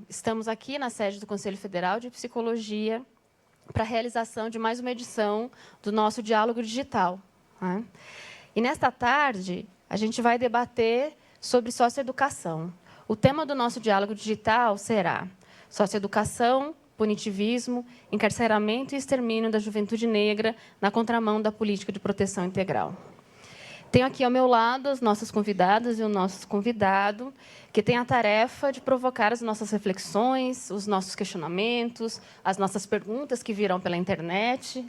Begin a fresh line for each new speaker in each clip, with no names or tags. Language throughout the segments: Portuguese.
Estamos aqui na sede do Conselho Federal de Psicologia para a realização de mais uma edição do nosso Diálogo Digital. E, nesta tarde, a gente vai debater sobre socioeducação. O tema do nosso Diálogo Digital será socioeducação, punitivismo, encarceramento e extermínio da juventude negra na contramão da política de proteção integral. Tenho aqui ao meu lado as nossas convidadas e o nosso convidado, que tem a tarefa de provocar as nossas reflexões, os nossos questionamentos, as nossas perguntas que virão pela internet,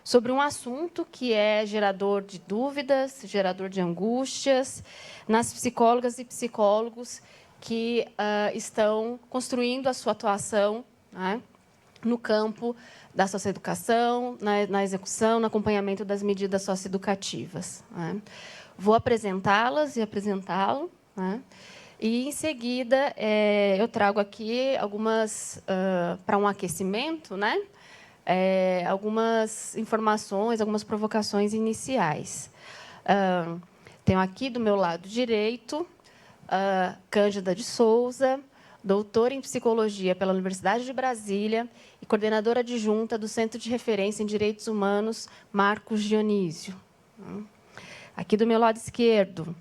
sobre um assunto que é gerador de dúvidas, gerador de angústias, nas psicólogas e psicólogos que estão construindo a sua atuação no campo da socioeducação, na execução, no acompanhamento das medidas socioeducativas. Vou apresentá-las e apresentá-lo, e, em seguida, eu trago aqui algumas, para um aquecimento, algumas informações, algumas provocações iniciais. Tenho aqui, do meu lado direito, Cândida de Souza, doutora em Psicologia pela Universidade de Brasília e coordenadora adjunta do Centro de Referência em Direitos Humanos, Marcos Dionísio. Aqui, do meu lado esquerdo,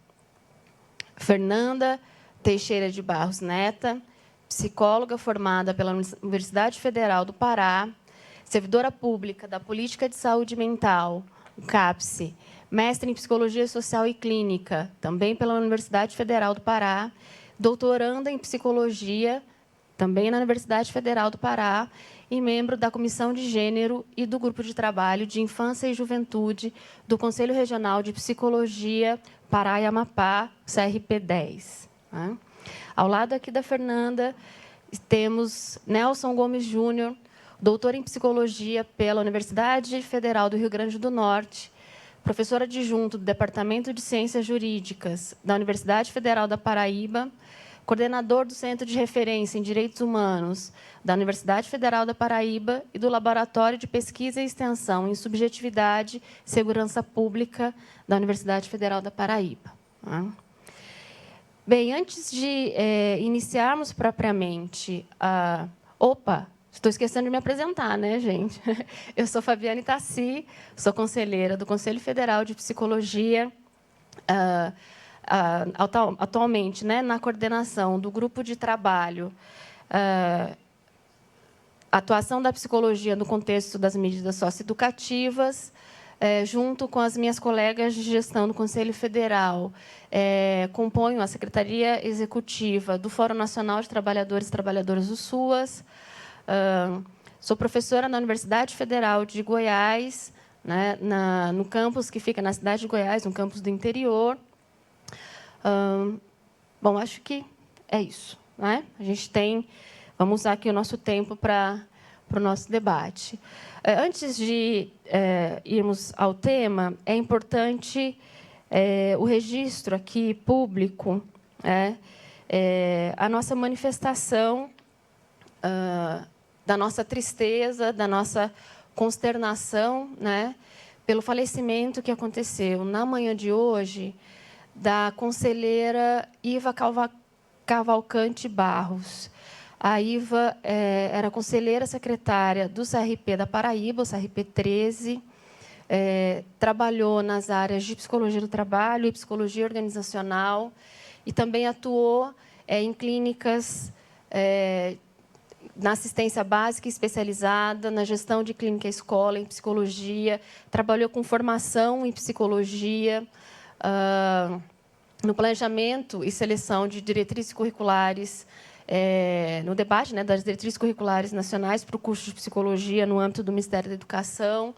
Fernanda Teixeira de Barros Neta, psicóloga formada pela Universidade Federal do Pará, servidora pública da Política de Saúde Mental, o CAPSE, mestre em Psicologia Social e Clínica, também pela Universidade Federal do Pará, doutoranda em Psicologia, também na Universidade Federal do Pará, e membro da Comissão de Gênero e do Grupo de Trabalho de Infância e Juventude do Conselho Regional de Psicologia Pará e Amapá, CRP10. Ao lado aqui da Fernanda, temos Nelson Gomes Júnior, doutor em Psicologia pela Universidade Federal do Rio Grande do Norte, professor adjunto do Departamento de Ciências Jurídicas da Universidade Federal da Paraíba, coordenador do Centro de Referência em Direitos Humanos da Universidade Federal da Paraíba e do Laboratório de Pesquisa e Extensão em Subjetividade e Segurança Pública da Universidade Federal da Paraíba. Bem, antes de iniciarmos propriamente a... Estou esquecendo de me apresentar, gente? Eu sou Fabiane Tassi, sou conselheira do Conselho Federal de Psicologia, atualmente na coordenação do grupo de trabalho Atuação da Psicologia no Contexto das Medidas Socioeducativas, junto com as minhas colegas de gestão do Conselho Federal, componho a Secretaria Executiva do Fórum Nacional de Trabalhadores e Trabalhadoras do SUAS. Sou professora na Universidade Federal de Goiás, no campus que fica na cidade de Goiás, um campus do interior. Bom, acho que é isso. A gente vamos usar aqui o nosso tempo para o nosso debate. Antes de irmos ao tema, é importante o registro aqui público, a nossa manifestação da nossa tristeza, da nossa consternação, pelo falecimento que aconteceu na manhã de hoje da conselheira Iva Cavalcante Barros. A Iva era conselheira secretária do CRP da Paraíba, o CRP 13, trabalhou nas áreas de psicologia do trabalho e psicologia organizacional e também atuou em clínicas na assistência básica especializada, na gestão de clínica escola, em psicologia, trabalhou com formação em psicologia, no planejamento e seleção de diretrizes curriculares, no debate das diretrizes curriculares nacionais para o curso de psicologia no âmbito do Ministério da Educação.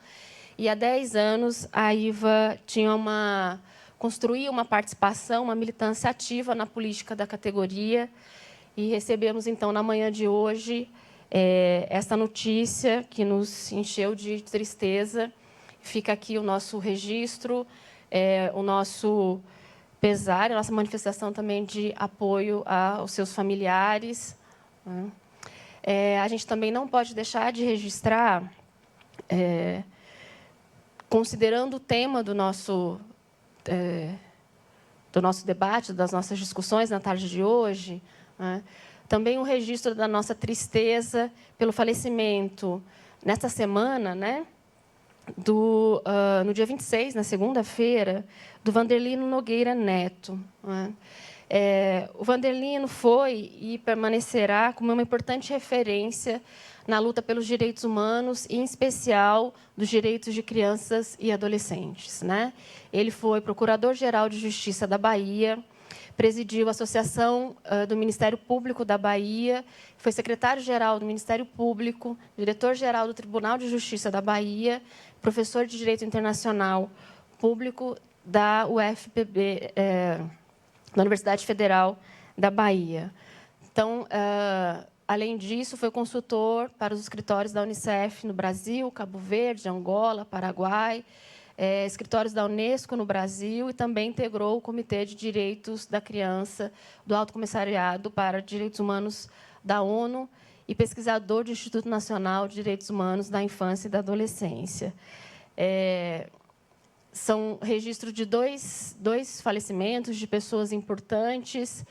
E, há 10 anos, a Iva construía uma participação, uma militância ativa na política da categoria. E recebemos, então, na manhã de hoje, essa notícia que nos encheu de tristeza. Fica aqui o nosso registro, o nosso pesar, a nossa manifestação também de apoio aos seus familiares. A gente também não pode deixar de registrar, considerando o tema do do nosso debate, das nossas discussões na tarde de hoje, né? Também um registro da nossa tristeza pelo falecimento, nesta semana, né, no dia 26, na segunda-feira, do Wanderlino Nogueira Neto, né? O Wanderlino foi e permanecerá como uma importante referência na luta pelos direitos humanos, e, em especial, dos direitos de crianças e adolescentes, né? Ele foi Procurador-Geral de Justiça da Bahia, presidiu a Associação do Ministério Público da Bahia, foi secretário-geral do Ministério Público, diretor-geral do Tribunal de Justiça da Bahia, professor de Direito Internacional Público da UFPB, da Universidade Federal da Bahia. Então, além disso, foi consultor para os escritórios da Unicef no Brasil, Cabo Verde, Angola, Paraguai, escritórios da Unesco no Brasil, e também integrou o Comitê de Direitos da Criança do Alto Comissariado para Direitos Humanos da ONU e pesquisador do Instituto Nacional de Direitos Humanos da Infância e da Adolescência. São registros de dois falecimentos de pessoas importantes,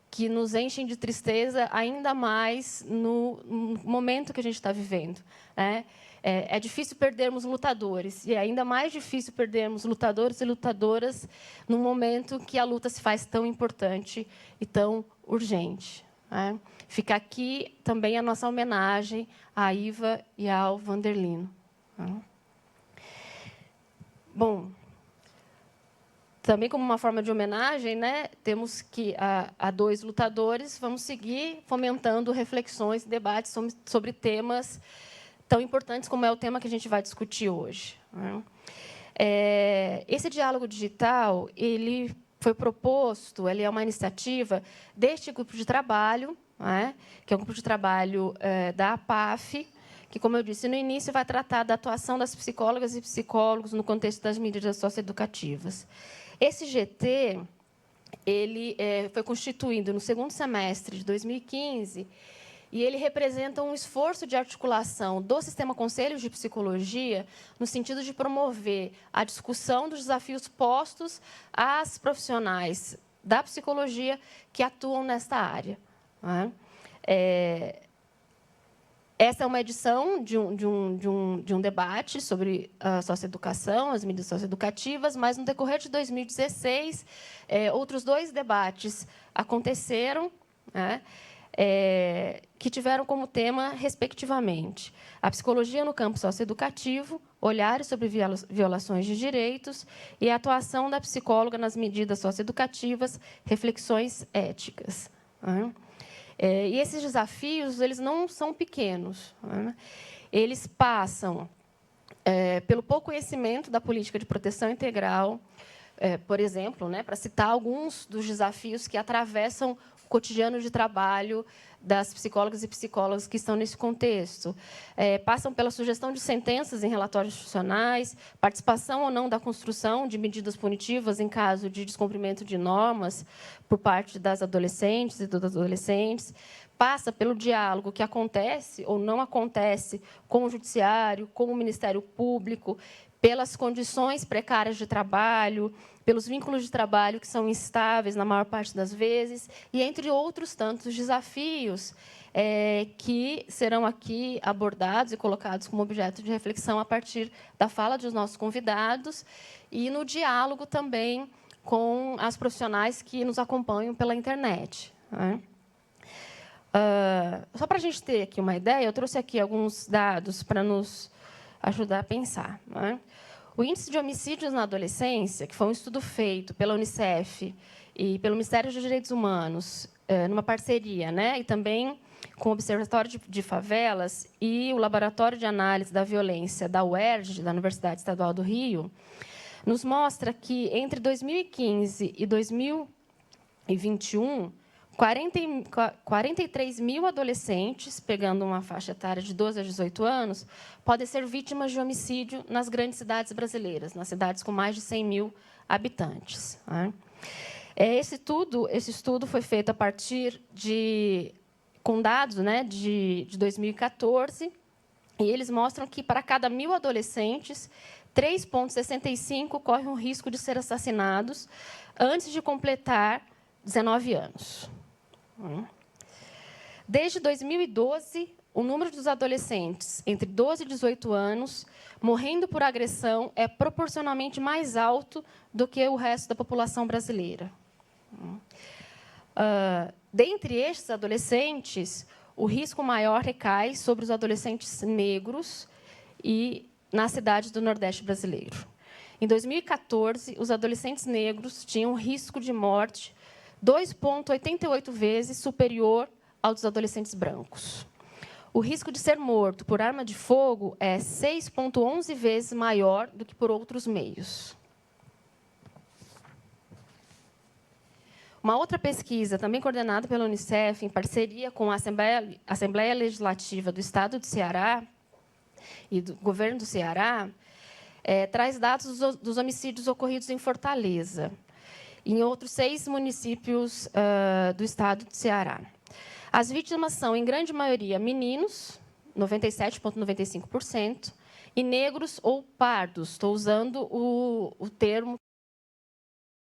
que nos enchem de tristeza ainda mais no momento que a gente está vivendo, né? É difícil perdermos lutadores, e é ainda mais difícil perdermos lutadores e lutadoras no momento que a luta se faz tão importante e tão urgente, né? Fica aqui também a nossa homenagem à Iva e ao Wanderlino, né? Bom, também como uma forma de homenagem, né, temos que a dois lutadores, vamos seguir fomentando reflexões e debates sobre temas tão importantes como é o tema que a gente vai discutir hoje, né? Esse diálogo digital, ele foi proposto, ele é uma iniciativa deste grupo de trabalho, né, que é um grupo de trabalho da APAF, que, como eu disse no início, vai tratar da atuação das psicólogas e psicólogos no contexto das medidas socioeducativas. Esse GT ele foi constituído no segundo semestre de 2015, e ele representa um esforço de articulação do Sistema Conselhos de Psicologia no sentido de promover a discussão dos desafios postos às profissionais da psicologia que atuam nesta área, né? Essa é uma edição de um debate sobre a socioeducação, as medidas socioeducativas, mas, no decorrer de 2016, outros dois debates aconteceram, né, que tiveram como tema, respectivamente, a psicologia no campo socioeducativo, olhares sobre violações de direitos, e a atuação da psicóloga nas medidas socioeducativas, reflexões éticas, né? E esses desafios, eles não são pequenos, né? Eles passam pelo pouco conhecimento da política de proteção integral, por exemplo, né, para citar alguns dos desafios que atravessam o cotidiano de trabalho das psicólogas e psicólogos que estão nesse contexto. Passam pela sugestão de sentenças em relatórios institucionais, participação ou não da construção de medidas punitivas em caso de descumprimento de normas por parte das adolescentes e dos adolescentes, passa pelo diálogo que acontece ou não acontece com o Judiciário, com o Ministério Público, pelas condições precárias de trabalho, pelos vínculos de trabalho que são instáveis na maior parte das vezes, e entre outros tantos desafios que serão aqui abordados e colocados como objeto de reflexão a partir da fala dos nossos convidados e no diálogo também com as profissionais que nos acompanham pela internet, né? Só para a gente ter aqui uma ideia, eu trouxe aqui alguns dados para nos ajudar a pensar, né? O índice de homicídios na adolescência, que foi um estudo feito pela Unicef e pelo Ministério dos Direitos Humanos, numa parceria, né, e também com o Observatório de Favelas e o Laboratório de Análise da Violência da UERJ, da Universidade Estadual do Rio, nos mostra que, entre 2015 e 2021, 43 mil adolescentes, pegando uma faixa etária de 12 a 18 anos, podem ser vítimas de homicídio nas grandes cidades brasileiras, nas cidades com mais de 100 mil habitantes, né? Esse estudo foi feito a partir com dados, né, de 2014, E eles mostram que, para cada 1.000 adolescentes, 3,65 correm o risco de ser assassinados antes de completar 19 anos. Desde 2012, o número dos adolescentes entre 12 e 18 anos morrendo por agressão é proporcionalmente mais alto do que o resto da população brasileira. Dentre estes adolescentes, o risco maior recai sobre os adolescentes negros e nas cidades do Nordeste brasileiro. Em 2014, os adolescentes negros tinham um risco de morte 2,88 vezes superior ao dos adolescentes brancos. O risco de ser morto por arma de fogo é 6,11 vezes maior do que por outros meios. Uma outra pesquisa, também coordenada pela Unicef, em parceria com a Assembleia Legislativa do Estado do Ceará e do Governo do Ceará, traz dados dos homicídios ocorridos em Fortaleza e em outros 6 municípios do Estado do Ceará. As vítimas são, em grande maioria, meninos, 97,95%, e negros ou pardos. Estou usando o termo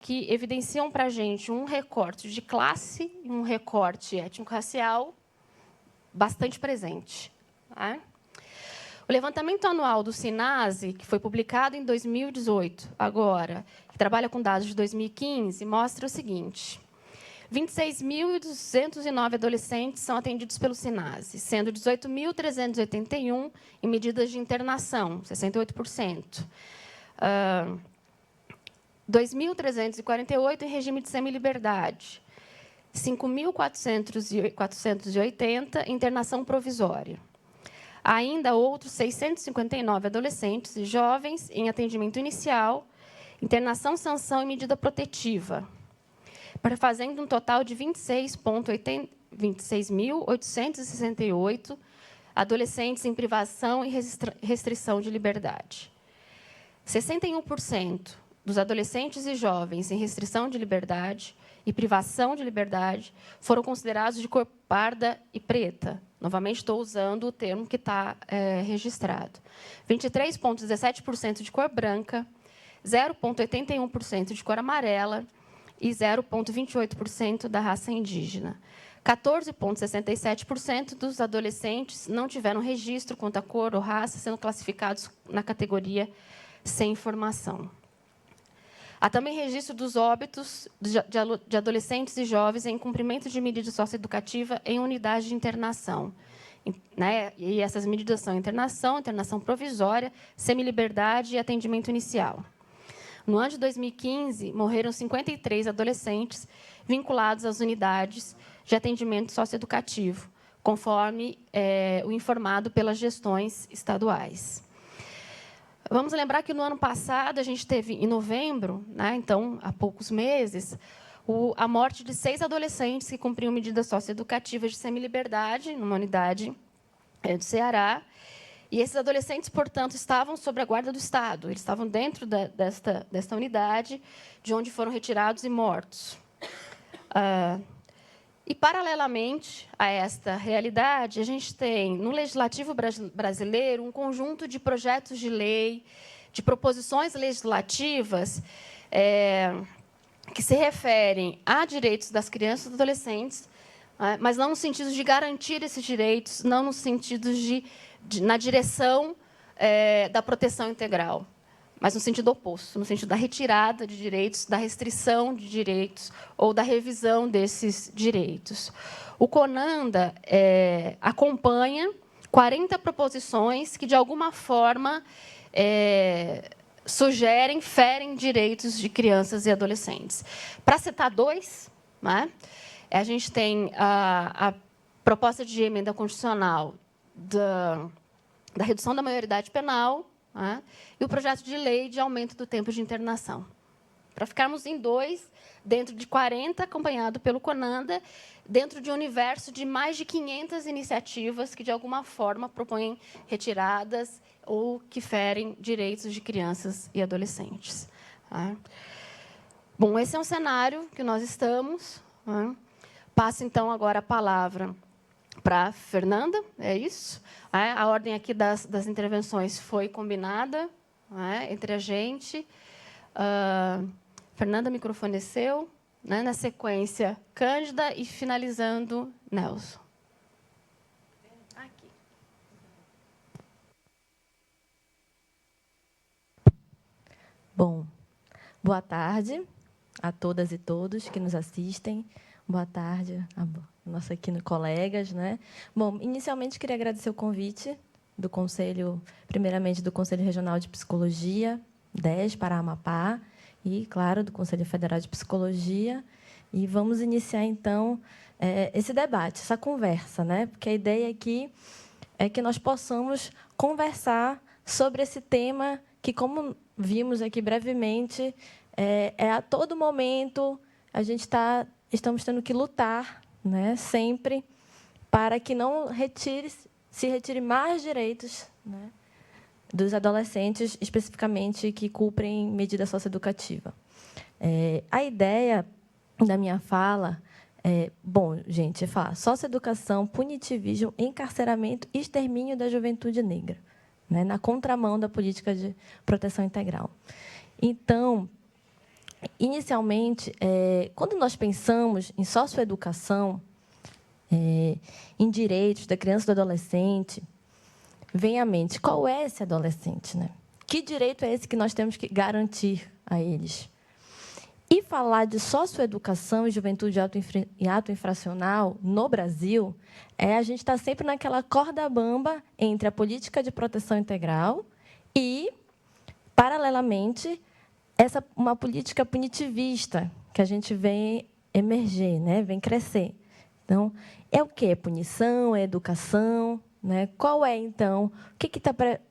que evidenciam para a gente um recorte de classe e um recorte étnico-racial bastante presente. Tá? O levantamento anual do SINASE, que foi publicado em 2018, agora, que trabalha com dados de 2015, mostra o seguinte: 26.209 adolescentes são atendidos pelo SINASE, sendo 18.381 em medidas de internação, 68%. 2.348 em regime de semiliberdade, 5.480 em internação provisória. Ainda outros 659 adolescentes e jovens em atendimento inicial, internação, sanção e medida protetiva, fazendo um total de 26.868 adolescentes em privação e restrição de liberdade. 61% dos adolescentes e jovens em restrição de liberdade e privação de liberdade foram considerados de cor parda e preta. Novamente, estou usando o termo que está registrado. 23,17% de cor branca, 0,81% de cor amarela e 0,28% da raça indígena. 14,67% dos adolescentes não tiveram registro quanto à cor ou raça, sendo classificados na categoria sem informação. Há também registro dos óbitos de adolescentes e jovens em cumprimento de medida socioeducativa em unidade de internação. Né? E essas medidas são internação provisória, semiliberdade e atendimento inicial. No ano de 2015, morreram 53 adolescentes vinculados às unidades de atendimento socioeducativo, conforme o informado pelas gestões estaduais. Vamos lembrar que, no ano passado, a gente teve, em novembro, né, então, há poucos meses, a morte de 6 adolescentes que cumpriam medidas socioeducativas de semiliberdade, numa unidade do Ceará. E esses adolescentes, portanto, estavam sob a guarda do Estado. Eles estavam dentro desta unidade, de onde foram retirados e mortos. E, paralelamente a esta realidade, a gente tem, no Legislativo brasileiro, um conjunto de projetos de lei, de proposições legislativas que se referem a direitos das crianças e adolescentes, mas não no sentido de garantir esses direitos, não no sentido na direção da proteção integral, mas no sentido oposto, no sentido da retirada de direitos, da restrição de direitos ou da revisão desses direitos. O CONANDA acompanha 40 proposições que, de alguma forma, sugerem, ferem direitos de crianças e adolescentes. Para citar 2, né, a gente tem a proposta de emenda constitucional da redução da maioridade penal, né, e o projeto de lei de aumento do tempo de internação. Para ficarmos em 2, dentro de 40, acompanhado pelo CONANDA, dentro de um universo de mais de 500 iniciativas que, de alguma forma, propõem retiradas ou que ferem direitos de crianças e adolescentes. Tá? Bom, esse é um cenário que nós estamos. Tá? Passo, então, agora a palavra para a Fernanda, é isso. A ordem aqui das intervenções foi combinada, entre a gente. Fernanda, microfone é seu. Na sequência, Cândida e, finalizando, Nelson. Aqui.
Bom, boa tarde a todas e todos que nos assistem. Boa tarde a nossos aqui colegas, né? Bom, inicialmente queria agradecer o convite do Conselho, primeiramente do Conselho Regional de Psicologia, 10 para Amapá, e, claro, do Conselho Federal de Psicologia. E vamos iniciar, então, esse debate, essa conversa, né? Porque a ideia aqui é que nós possamos conversar sobre esse tema que, como vimos aqui brevemente, a todo momento a gente estamos tendo que lutar, né, sempre, para que não se retire mais direitos, né, dos adolescentes, especificamente, que cumprem medida socioeducativa. A ideia da minha fala bom, gente, é falar socioeducação, punitivismo, encarceramento e extermínio da juventude negra, né, na contramão da política de proteção integral. Então, inicialmente, quando nós pensamos em socioeducação, em direitos da criança e do adolescente, vem à mente qual é esse adolescente, né? Que direito é esse que nós temos que garantir a eles? E falar de socioeducação e juventude e ato infracional no Brasil a gente está sempre naquela corda bamba entre a política de proteção integral e, paralelamente, uma política punitivista que a gente vê emerger, né? Vem crescer. Então, é o quê? É punição? É educação? Né? Qual é, então, o que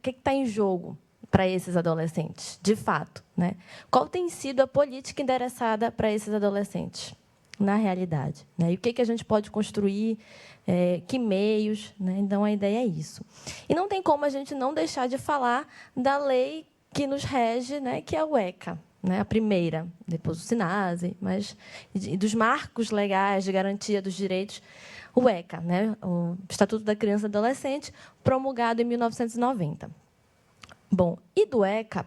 está em jogo para esses adolescentes, de fato, né? Qual tem sido a política endereçada para esses adolescentes, na realidade, né? E o que a gente pode construir, que meios, né? Então, a ideia é isso. E não tem como a gente não deixar de falar da lei que nos rege, né? Que é o ECA, né? A primeira, depois o SINASE, mas dos marcos legais de garantia dos direitos, o ECA, né? O Estatuto da Criança e do Adolescente, promulgado em 1990. Bom, e do ECA,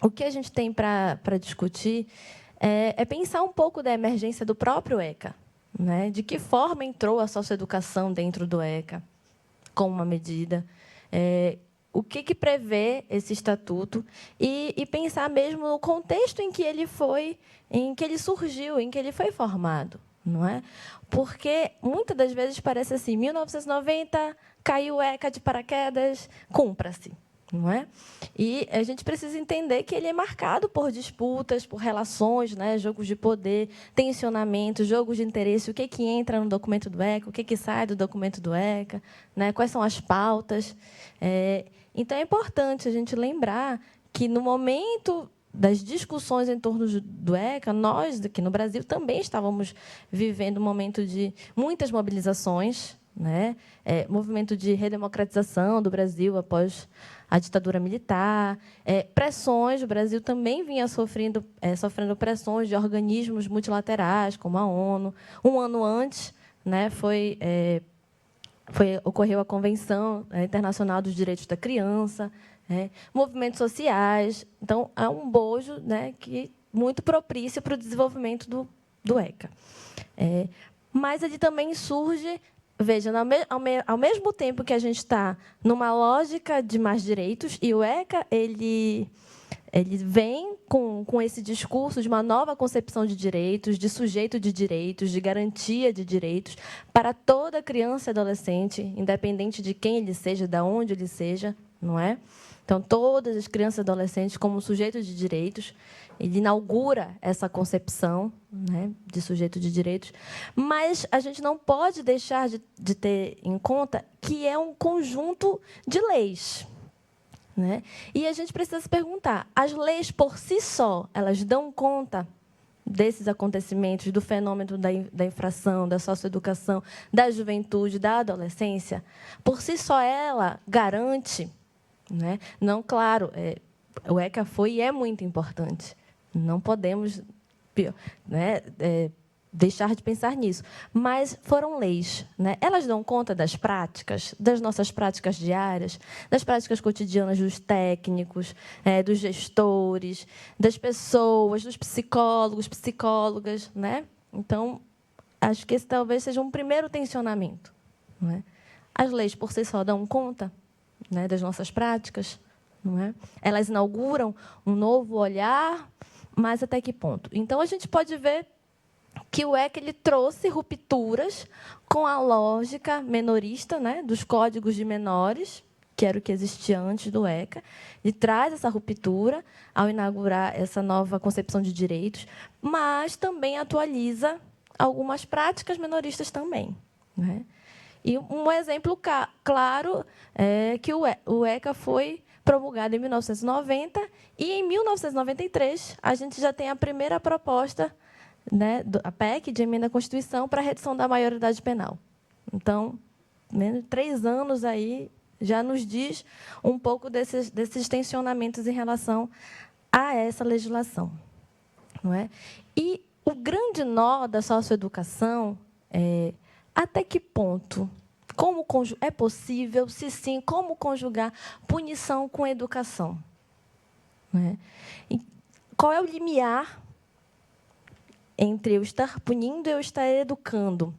o que a gente tem para discutir é pensar um pouco da emergência do próprio ECA, né? De que forma entrou a socioeducação dentro do ECA, como uma medida, o que prevê esse estatuto e pensar mesmo no contexto em que ele surgiu, em que ele foi formado, não é? Porque muitas das vezes parece assim, 1990 caiu o ECA de paraquedas, cumpra-se. Não é? E a gente precisa entender que ele é marcado por disputas, por relações, né? Jogos de poder, tensionamento, jogos de interesse, o que entra no documento do ECA, o que sai do documento do ECA, né? Quais são as pautas. Então, é importante a gente lembrar que, no momento das discussões em torno do ECA, nós, aqui no Brasil, também estávamos vivendo um momento de muitas mobilizações, né? Movimento de redemocratização do Brasil após a ditadura militar, pressões, o Brasil também vinha sofrendo pressões de organismos multilaterais, como a ONU. Um ano antes, né, ocorreu a Convenção Internacional dos Direitos da Criança, movimentos sociais. Então, há um bojo, né, muito propício para o desenvolvimento do ECA. Mas ele também surge... Veja, ao mesmo tempo que a gente está numa lógica de mais direitos, e o ECA ele vem com esse discurso de uma nova concepção de direitos, de sujeito de direitos, de garantia de direitos para toda criança e adolescente, independente de quem ele seja, de onde ele seja, não é? Então, todas as crianças e adolescentes como sujeitos de direitos, ele inaugura essa concepção, né, de sujeito de direitos, mas a gente não pode deixar de ter em conta que é um conjunto de leis, né? E a gente precisa se perguntar, as leis por si só, elas dão conta desses acontecimentos, do fenômeno da infração, da socioeducação, da juventude, da adolescência? Por si só, ela garante... Né? Não, claro, o ECA foi e é muito importante. Não podemos, né, deixar de pensar nisso. Mas foram leis, né? Elas dão conta das práticas, das nossas práticas diárias, das práticas cotidianas dos técnicos, dos gestores, das pessoas, dos psicólogos, psicólogas, né? Então, acho que esse talvez seja um primeiro tensionamento, não é? As leis, por si só, dão conta, né, das nossas práticas, não é? Elas inauguram um novo olhar, mas até que ponto? Então, a gente pode ver que o ECA ele trouxe rupturas com a lógica menorista, né, dos códigos de menores, que era o que existia antes do ECA, e traz essa ruptura ao inaugurar essa nova concepção de direitos, mas também atualiza algumas práticas menoristas também, né? E um exemplo claro é que o ECA foi promulgado em 1990 e, em 1993, a gente já tem a primeira proposta, né, a PEC de emenda à Constituição para a redução da maioridade penal. Então, menos de 3 anos aí já nos diz um pouco desses tensionamentos em relação a essa legislação, não é? E o grande nó da socioeducação é até que ponto, como é possível, se sim, como conjugar punição com educação, né? E qual é o limiar entre eu estar punindo e eu estar educando,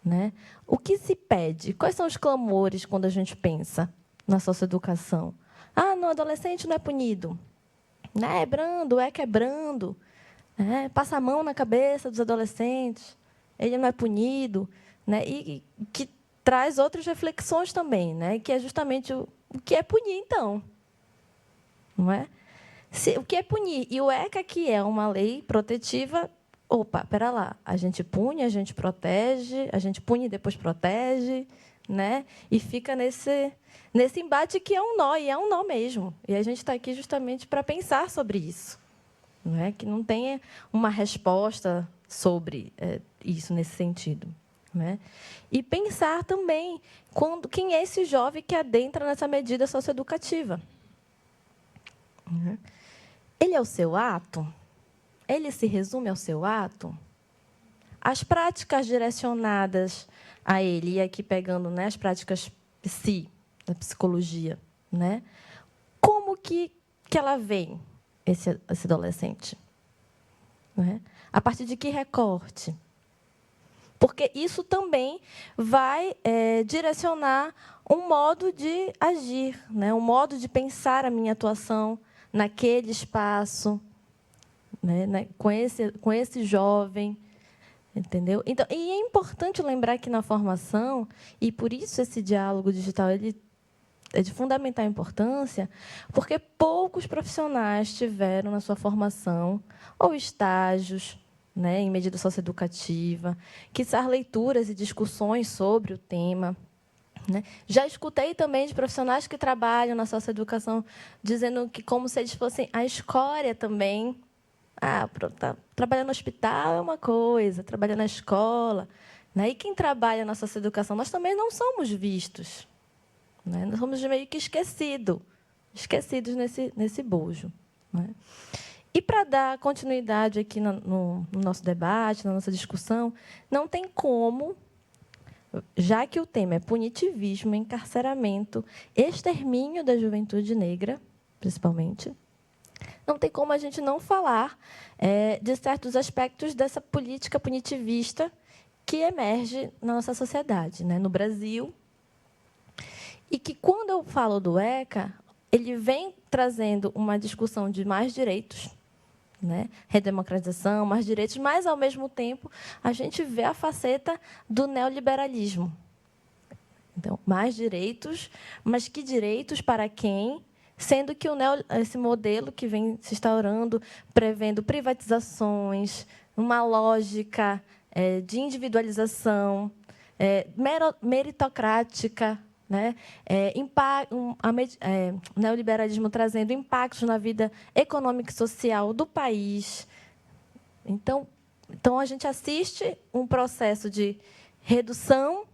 né? O que se pede? Quais são os clamores quando a gente pensa na socioeducação? Ah, no adolescente não é punido, né? É brando, é que é brando, né? Passa a mão na cabeça dos adolescentes, ele não é punido, né? E que traz outras reflexões também, né? Que é justamente o que é punir, então, não é? O que é punir? E o ECA, que é uma lei protetiva, opa, espera lá, a gente pune, a gente protege, a gente pune e depois protege, né? E fica nesse embate que é um nó, e é um nó mesmo. E a gente está aqui justamente para pensar sobre isso, não é? Que não tenha uma resposta sobre isso nesse sentido, né? E pensar também quem é esse jovem que adentra nessa medida socioeducativa. Ele é o seu ato? Ele se resume ao seu ato? As práticas direcionadas a ele, e aqui pegando, né, as práticas da psicologia, né? Como que ela vem, esse adolescente? Né? A partir de que recorte? Porque isso também vai direcionar um modo de agir, né? Um modo de pensar a minha atuação naquele espaço, né? Com esse jovem, entendeu? Então, e é importante lembrar que na formação, e por isso esse diálogo digital ele é de fundamental importância, porque poucos profissionais tiveram na sua formação ou estágios, né, em medida socioeducativa, quiçá leituras e discussões sobre o tema, né? Já escutei também de profissionais que trabalham na socioeducação dizendo que como se eles fossem a escória também. Trabalhar no hospital é uma coisa, trabalhar na escola, né? E quem trabalha na socioeducação, nós também não somos vistos, né? Nós somos meio que esquecidos nesse bojo, né? E, para dar continuidade aqui no nosso debate, na nossa discussão, não tem como, já que o tema é punitivismo, encarceramento, extermínio da juventude negra, principalmente, não tem como a gente não falar de certos aspectos dessa política punitivista que emerge na nossa sociedade, né, no Brasil, e que, quando eu falo do ECA, ele vem trazendo uma discussão de mais direitos, né? Redemocratização, mais direitos, mas, ao mesmo tempo, a gente vê a faceta do neoliberalismo. Então, mais direitos, mas que direitos para quem? Sendo que esse modelo que vem se instaurando, prevendo privatizações, uma lógica de individualização, meritocrática, né? O neoliberalismo trazendo impactos na vida econômica e social do país. Então, a gente assiste um processo de redução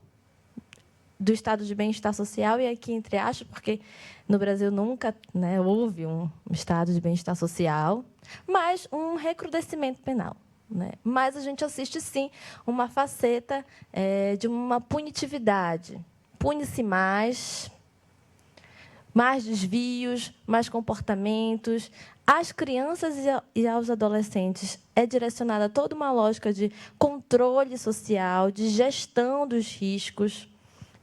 do estado de bem-estar social, e aqui entre aspas, porque no Brasil nunca, né, houve um estado de bem-estar social, mas um recrudescimento penal, né? Mas a gente assiste, sim, uma faceta de uma punitividade. Pune-se mais desvios, mais comportamentos. Às crianças e aos adolescentes é direcionada toda uma lógica de controle social, de gestão dos riscos,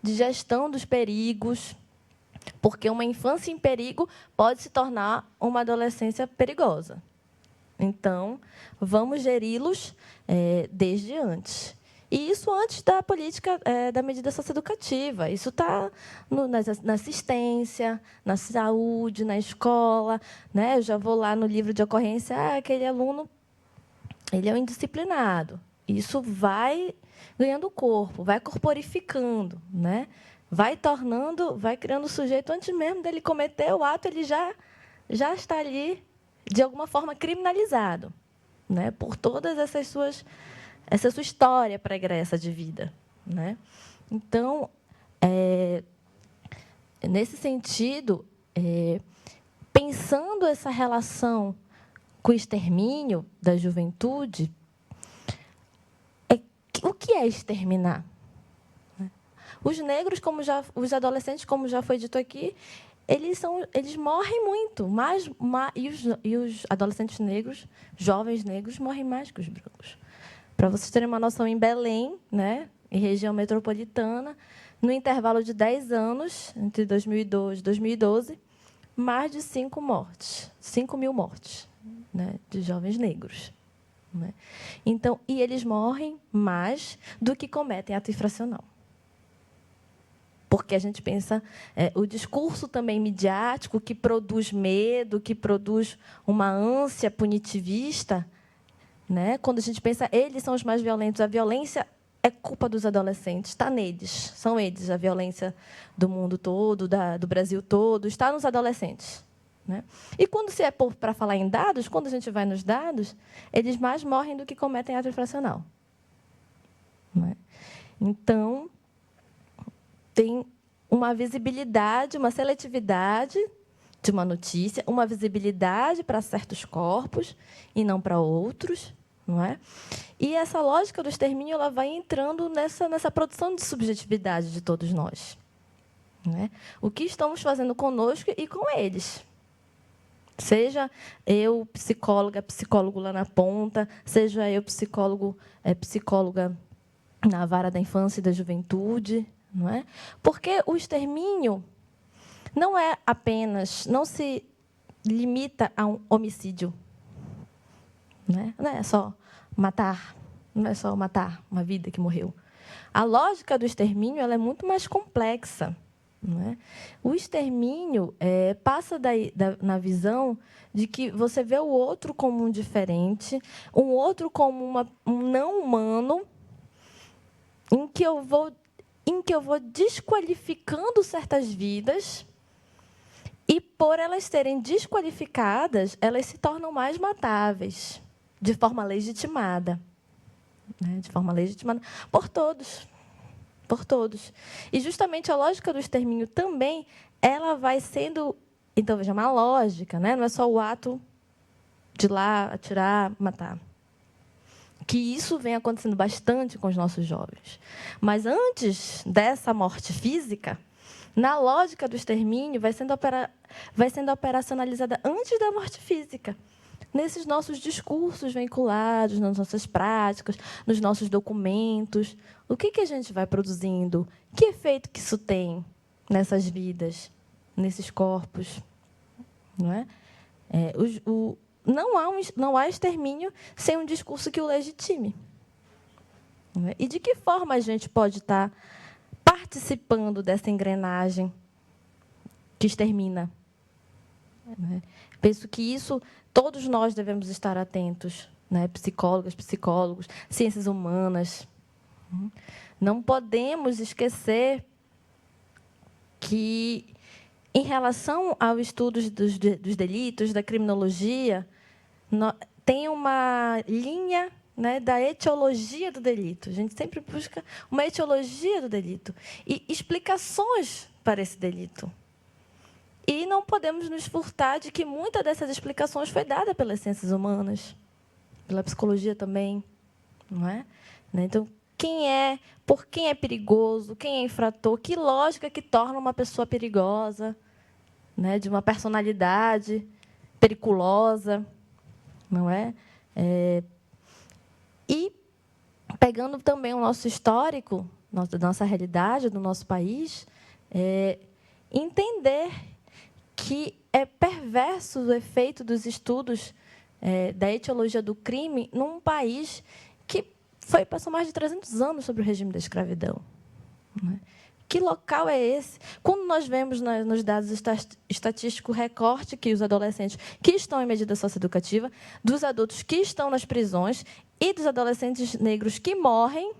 de gestão dos perigos, porque uma infância em perigo pode se tornar uma adolescência perigosa. Então, vamos geri-los desde antes. E isso antes da política da medida socioeducativa. Isso está na assistência, na saúde, na escola, né? Eu já vou lá no livro de ocorrência, aquele aluno ele é um indisciplinado. Isso vai ganhando corpo, vai corporificando, né? Vai criando o sujeito, antes mesmo dele cometer o ato, ele já está ali, de alguma forma, criminalizado, né? Por todas essa sua história pregressa de vida, né? Então, nesse sentido, pensando essa relação com o extermínio da juventude, o que é exterminar? Os negros, os adolescentes, como já foi dito aqui, eles morrem muito, e os adolescentes negros, jovens negros, morrem mais que os brancos. Para vocês terem uma noção, em Belém, né, em região metropolitana, no intervalo de 10 anos, entre 2002 e 2012, mais de 5 mil mortes, né, de jovens negros, né? Então, e eles morrem mais do que cometem ato infracional. Porque a gente pensa, o discurso também midiático, que produz medo, que produz uma ânsia punitivista, né? Quando a gente pensa, eles são os mais violentos, a violência é culpa dos adolescentes, está neles, são eles a violência do mundo todo, do Brasil todo, está nos adolescentes, né? E quando se é para falar em dados, quando a gente vai nos dados, eles mais morrem do que cometem ato infracional, né? Então, tem uma visibilidade, uma seletividade de uma notícia, uma visibilidade para certos corpos e não para outros, não é? E essa lógica do extermínio ela vai entrando nessa produção de subjetividade de todos nós, não é? O que estamos fazendo conosco e com eles. Seja eu, psicólogo lá na ponta, seja eu, psicóloga na vara da infância e da juventude, não é? Porque o extermínio não se limita a um homicídio, né? Não é só matar uma vida que morreu. A lógica do extermínio ela é muito mais complexa, não é? O extermínio passa na visão de que você vê o outro como um diferente, um outro como um não humano, em que eu vou desqualificando certas vidas, e, por elas serem desqualificadas, elas se tornam mais matáveis, de forma legitimada. Né? De forma legitimada por todos. Por todos. E, justamente, a lógica do extermínio também, ela vai sendo... Então, veja, uma lógica, né? Não é só o ato de ir lá, atirar, matar. Que isso vem acontecendo bastante com os nossos jovens. Mas, antes dessa morte física, na lógica do extermínio, vai sendo operacionalizada antes da morte física, nesses nossos discursos vinculados, nas nossas práticas, nos nossos documentos. O que a gente vai produzindo? Que efeito que isso tem nessas vidas, nesses corpos? Não é? Não há extermínio sem um discurso que o legitime. Não é? E de que forma a gente pode estar participando dessa engrenagem que extermina? Penso que isso todos nós devemos estar atentos, né? Psicólogas, psicólogos, ciências humanas. Não podemos esquecer que, em relação ao estudo dos delitos, da criminologia, tem uma linha, né, da etiologia do delito. A gente sempre busca uma etiologia do delito e explicações para esse delito. E não podemos nos furtar de que muita dessas explicações foi dada pelas ciências humanas, pela psicologia também, não é? Então, por quem é perigoso, quem é infrator, que lógica que torna uma pessoa perigosa, né? De uma personalidade periculosa, não é? E pegando também o nosso histórico, da nossa realidade, do nosso país, entender que é perverso o efeito dos estudos da etiologia do crime num país que passou mais de 300 anos sobre o regime da escravidão. Não é? Que local é esse? Quando nós vemos nos dados estatísticos recorte que os adolescentes que estão em medida socioeducativa, dos adultos que estão nas prisões e dos adolescentes negros que morrem,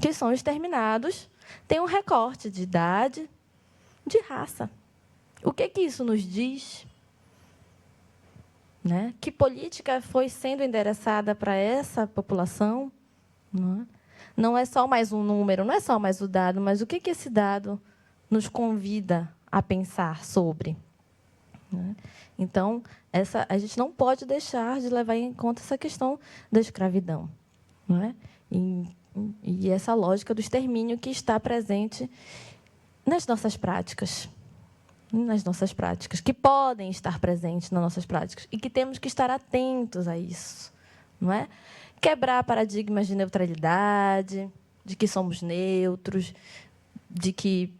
que são exterminados, tem um recorte de idade, de raça. O que isso nos diz? Né? Que política foi sendo endereçada para essa população? Não é só mais um número, não é só mais o dado, mas o que esse dado nos convida a pensar sobre? Então, a gente não pode deixar de levar em conta essa questão da escravidão. Não é? E essa lógica do extermínio que está presente nas nossas práticas. Que podem estar presentes nas nossas práticas e que temos que estar atentos a isso. Não é? Quebrar paradigmas de neutralidade, de que somos neutros, de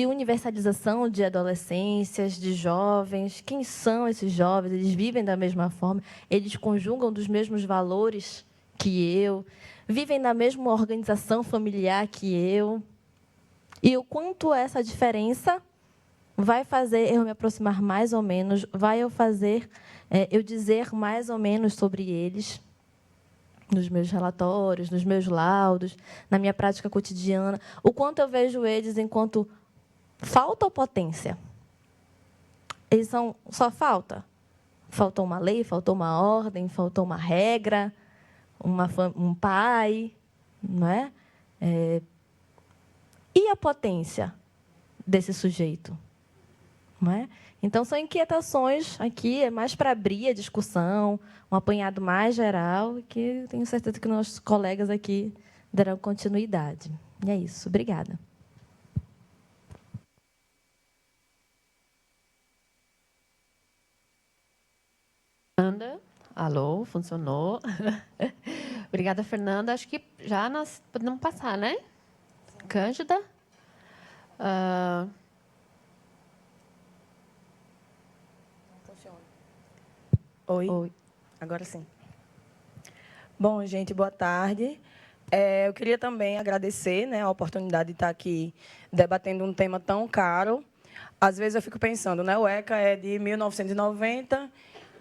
universalização de adolescências, de jovens. Quem são esses jovens? Eles vivem da mesma forma, eles conjugam dos mesmos valores que eu, vivem na mesma organização familiar que eu. E o quanto essa diferença vai fazer eu me aproximar mais ou menos, vai eu fazer eu dizer mais ou menos sobre eles, nos meus relatórios, nos meus laudos, na minha prática cotidiana, o quanto eu vejo eles enquanto falta ou potência? Eles são só falta? Faltou uma lei, faltou uma ordem, faltou uma regra, um pai, não é? E a potência desse sujeito? Não é? Então, são inquietações aqui, é mais para abrir a discussão, um apanhado mais geral, que tenho certeza que nossos colegas aqui darão continuidade. E é isso. Obrigada.
Fernanda, alô, funcionou. Obrigada, Fernanda. Acho que já nós podemos passar, né? Cândida.
Oi. Agora sim. Bom, gente, boa tarde. Eu queria também agradecer, né, a oportunidade de estar aqui debatendo um tema tão caro. Às vezes eu fico pensando, né, o ECA é de 1990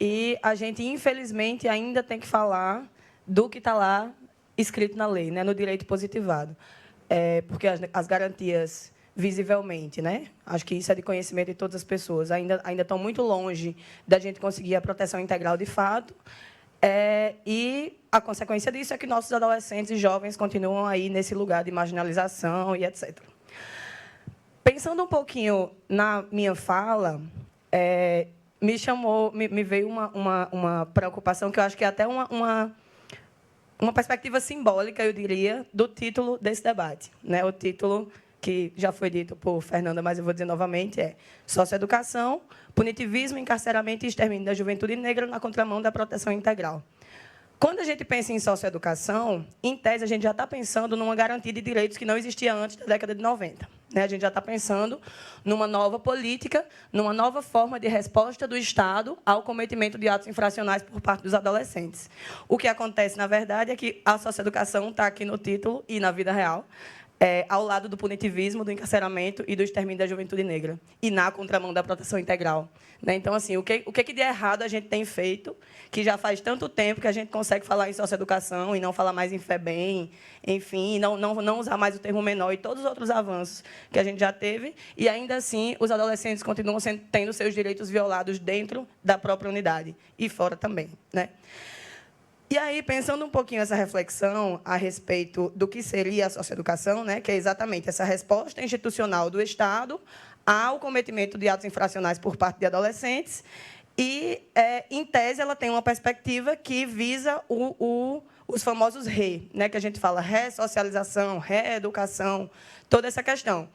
e a gente, infelizmente, ainda tem que falar do que está lá escrito na lei, né, no direito positivado. Porque as garantias, visivelmente, né? Acho que isso é de conhecimento de todas as pessoas. Ainda estão muito longe da gente conseguir a proteção integral de fato. E a consequência disso é que nossos adolescentes e jovens continuam aí nesse lugar de marginalização e etc. Pensando um pouquinho na minha fala, me veio uma preocupação que eu acho que é até uma perspectiva simbólica, eu diria, do título desse debate, né? O título que já foi dito por Fernanda, mas eu vou dizer novamente, é Socioeducação, Punitivismo, Encarceramento e Extermínio da Juventude Negra na contramão da proteção integral. Quando a gente pensa em socioeducação, em tese, a gente já está pensando numa garantia de direitos que não existia antes da década de 90. Né? A gente já está pensando numa nova política, numa nova forma de resposta do Estado ao cometimento de atos infracionais por parte dos adolescentes. O que acontece, na verdade, é que a socioeducação está aqui no título e na vida real, ao lado do punitivismo, do encarceramento e do extermínio da juventude negra, e na contramão da proteção integral. Né? Então, assim, o que de errado a gente tem feito, que já faz tanto tempo que a gente consegue falar em socioeducação e não falar mais em FEBEM, enfim, não usar mais o termo menor e todos os outros avanços que a gente já teve, e, ainda assim, os adolescentes continuam tendo seus direitos violados dentro da própria unidade e fora também. Né? E aí, pensando um pouquinho essa reflexão a respeito do que seria a socioeducação, né, que é exatamente essa resposta institucional do Estado ao cometimento de atos infracionais por parte de adolescentes, E, em tese, ela tem uma perspectiva que visa os famosos né, que a gente fala ressocialização, reeducação, toda essa questão.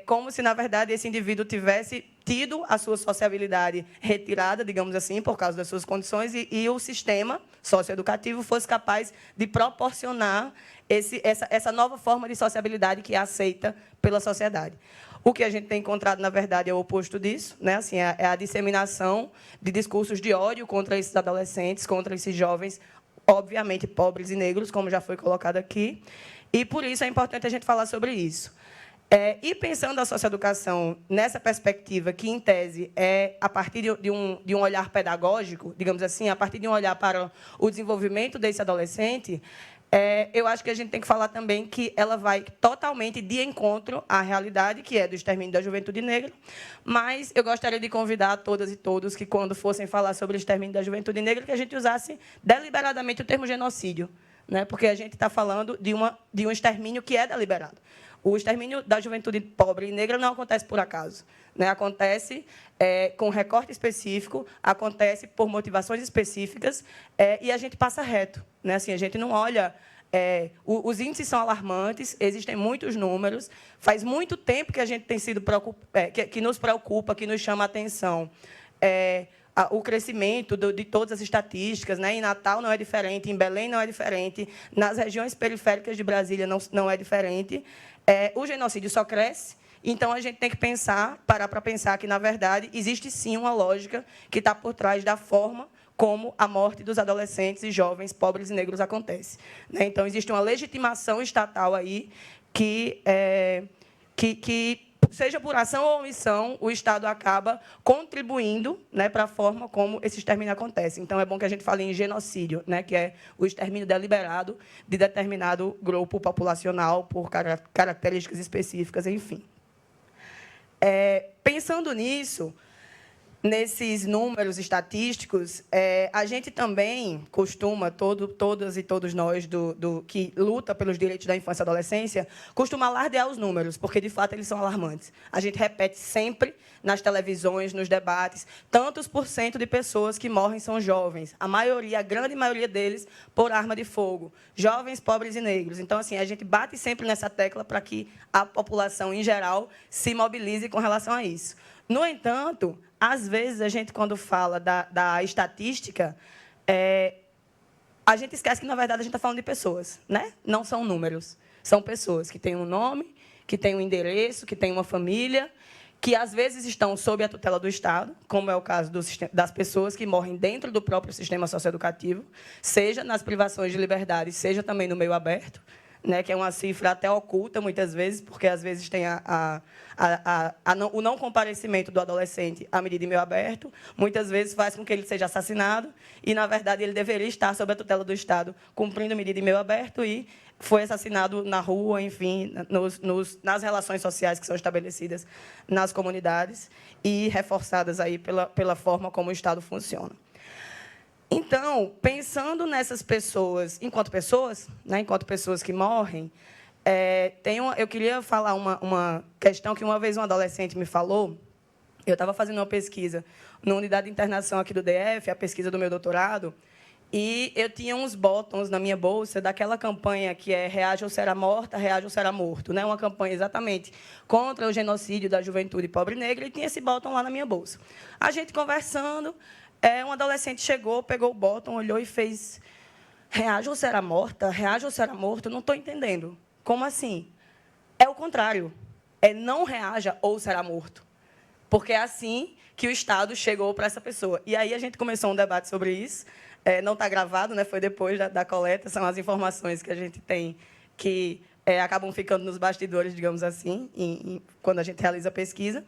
Como se, na verdade, esse indivíduo tivesse tido a sua sociabilidade retirada, digamos assim, por causa das suas condições, e o sistema socioeducativo fosse capaz de proporcionar essa nova forma de sociabilidade que é aceita pela sociedade. O que a gente tem encontrado, na verdade, é o oposto disso, né? Assim, é a disseminação de discursos de ódio contra esses adolescentes, contra esses jovens, obviamente pobres e negros, como já foi colocado aqui, e, por isso, é importante a gente falar sobre isso. E pensando a socioeducação nessa perspectiva, que, em tese, é a partir de um olhar pedagógico, digamos assim, a partir de um olhar para o desenvolvimento desse adolescente, eu acho que a gente tem que falar também que ela vai totalmente de encontro à realidade, que é do extermínio da juventude negra, mas eu gostaria de convidar a todas e todos que, quando fossem falar sobre o extermínio da juventude negra, que a gente usasse deliberadamente o termo genocídio, né? Porque a gente está falando de um extermínio que é deliberado. O extermínio da juventude pobre e negra não acontece por acaso, né? Acontece com recorte específico, acontece por motivações específicas, e a gente passa reto, né? Assim, a gente não olha... os índices são alarmantes, existem muitos números, faz muito tempo que a gente tem sido que nos preocupa, que nos chama a atenção. O crescimento de todas as estatísticas, né? Em Natal não é diferente, em Belém não é diferente, nas regiões periféricas de Brasília não é diferente. O genocídio só cresce, então a gente tem que parar para pensar que, na verdade, existe sim uma lógica que está por trás da forma como a morte dos adolescentes e jovens pobres e negros acontece, né? Então, existe uma legitimação estatal aí que seja por ação ou omissão, o Estado acaba contribuindo, né, para a forma como esse extermínio acontece. Então, é bom que a gente fale em genocídio, né, que é o extermínio deliberado de determinado grupo populacional por características específicas, enfim. Pensando nisso, nesses números estatísticos, a gente também costuma, todas e todos nós que luta pelos direitos da infância e adolescência, costuma alardear os números, porque, de fato, eles são alarmantes. A gente repete sempre nas televisões, nos debates, tantos por cento de pessoas que morrem são jovens, a grande maioria deles, por arma de fogo, jovens, pobres e negros. Então, assim, a gente bate sempre nessa tecla para que a população, em geral, se mobilize com relação a isso. No entanto, às vezes, a gente, quando fala da estatística, a gente esquece que, na verdade, a gente está falando de pessoas, né? Não são números. São pessoas que têm um nome, que têm um endereço, que têm uma família, que, às vezes, estão sob a tutela do Estado, como é o caso das pessoas que morrem dentro do próprio sistema socioeducativo, seja nas privações de liberdade, seja também no meio aberto, né, que é uma cifra até oculta, muitas vezes, porque, às vezes, tem o não comparecimento do adolescente à medida em meio aberto, muitas vezes faz com que ele seja assassinado, e, na verdade, ele deveria estar sob a tutela do Estado, cumprindo medida em meio aberto, e foi assassinado na rua, enfim, nas relações sociais que são estabelecidas nas comunidades e reforçadas aí pela forma como o Estado funciona. Então, pensando nessas pessoas, enquanto pessoas, né, enquanto pessoas que morrem, eu queria falar uma questão que, uma vez, um adolescente me falou. Eu estava fazendo uma pesquisa na unidade de internação aqui do DF, a pesquisa do meu doutorado, e eu tinha uns botões na minha bolsa daquela campanha que é Reaja ou Será Morta, Reaja ou Será Morto, né? Uma campanha exatamente contra o genocídio da juventude pobre negra, e tinha esse botão lá na minha bolsa. A gente conversando... um adolescente chegou, pegou o botão, olhou e fez: reaja ou será morta? Reaja ou será morto? Não estou entendendo. Como assim? É o contrário. É não reaja ou será morto. Porque é assim que o Estado chegou para essa pessoa. E aí a gente começou um debate sobre isso. Não está gravado, né? Foi depois da coleta. São as informações que a gente tem que acabam ficando nos bastidores, digamos assim, quando a gente realiza a pesquisa.